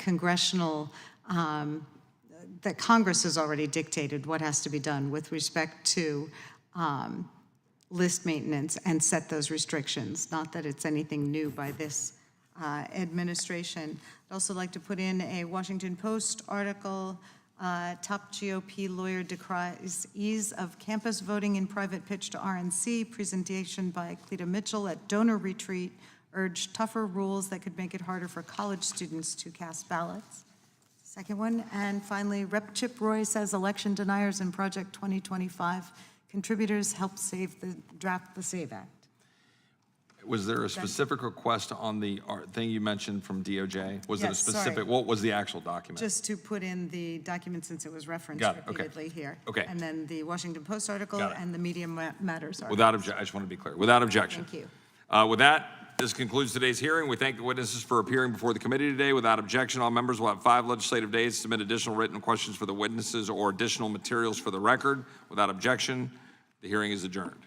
that Congress has already dictated what has to be done with respect to list maintenance and set those restrictions. Not that it's anything new by this administration. I'd also like to put in a Washington Post article, top GOP lawyer decries ease of campus voting in private pitch to RNC, presentation by Cleta Mitchell at donor retreat, urged tougher rules that could make it harder for college students to cast ballots. Second one, and finally, Rep. Chip Roy says election deniers in Project 2025 contributors helped draft the SAVE Act. Was there a specific request on the thing you mentioned from DOJ? Was it a Yes, specific, sorry. what was the actual document? Just to put in the document since it was referenced Got it, okay. repeatedly here. Okay. And then the Washington Post article Got it. and the Media Matters article. Without objection, I just want to be clear. Without objection. Thank you. With that, this concludes today's hearing. We thank the witnesses for appearing before the committee today. Without objection, all members will have 5 legislative days to submit additional written questions for the witnesses or additional materials for the record. Without objection, the hearing is adjourned.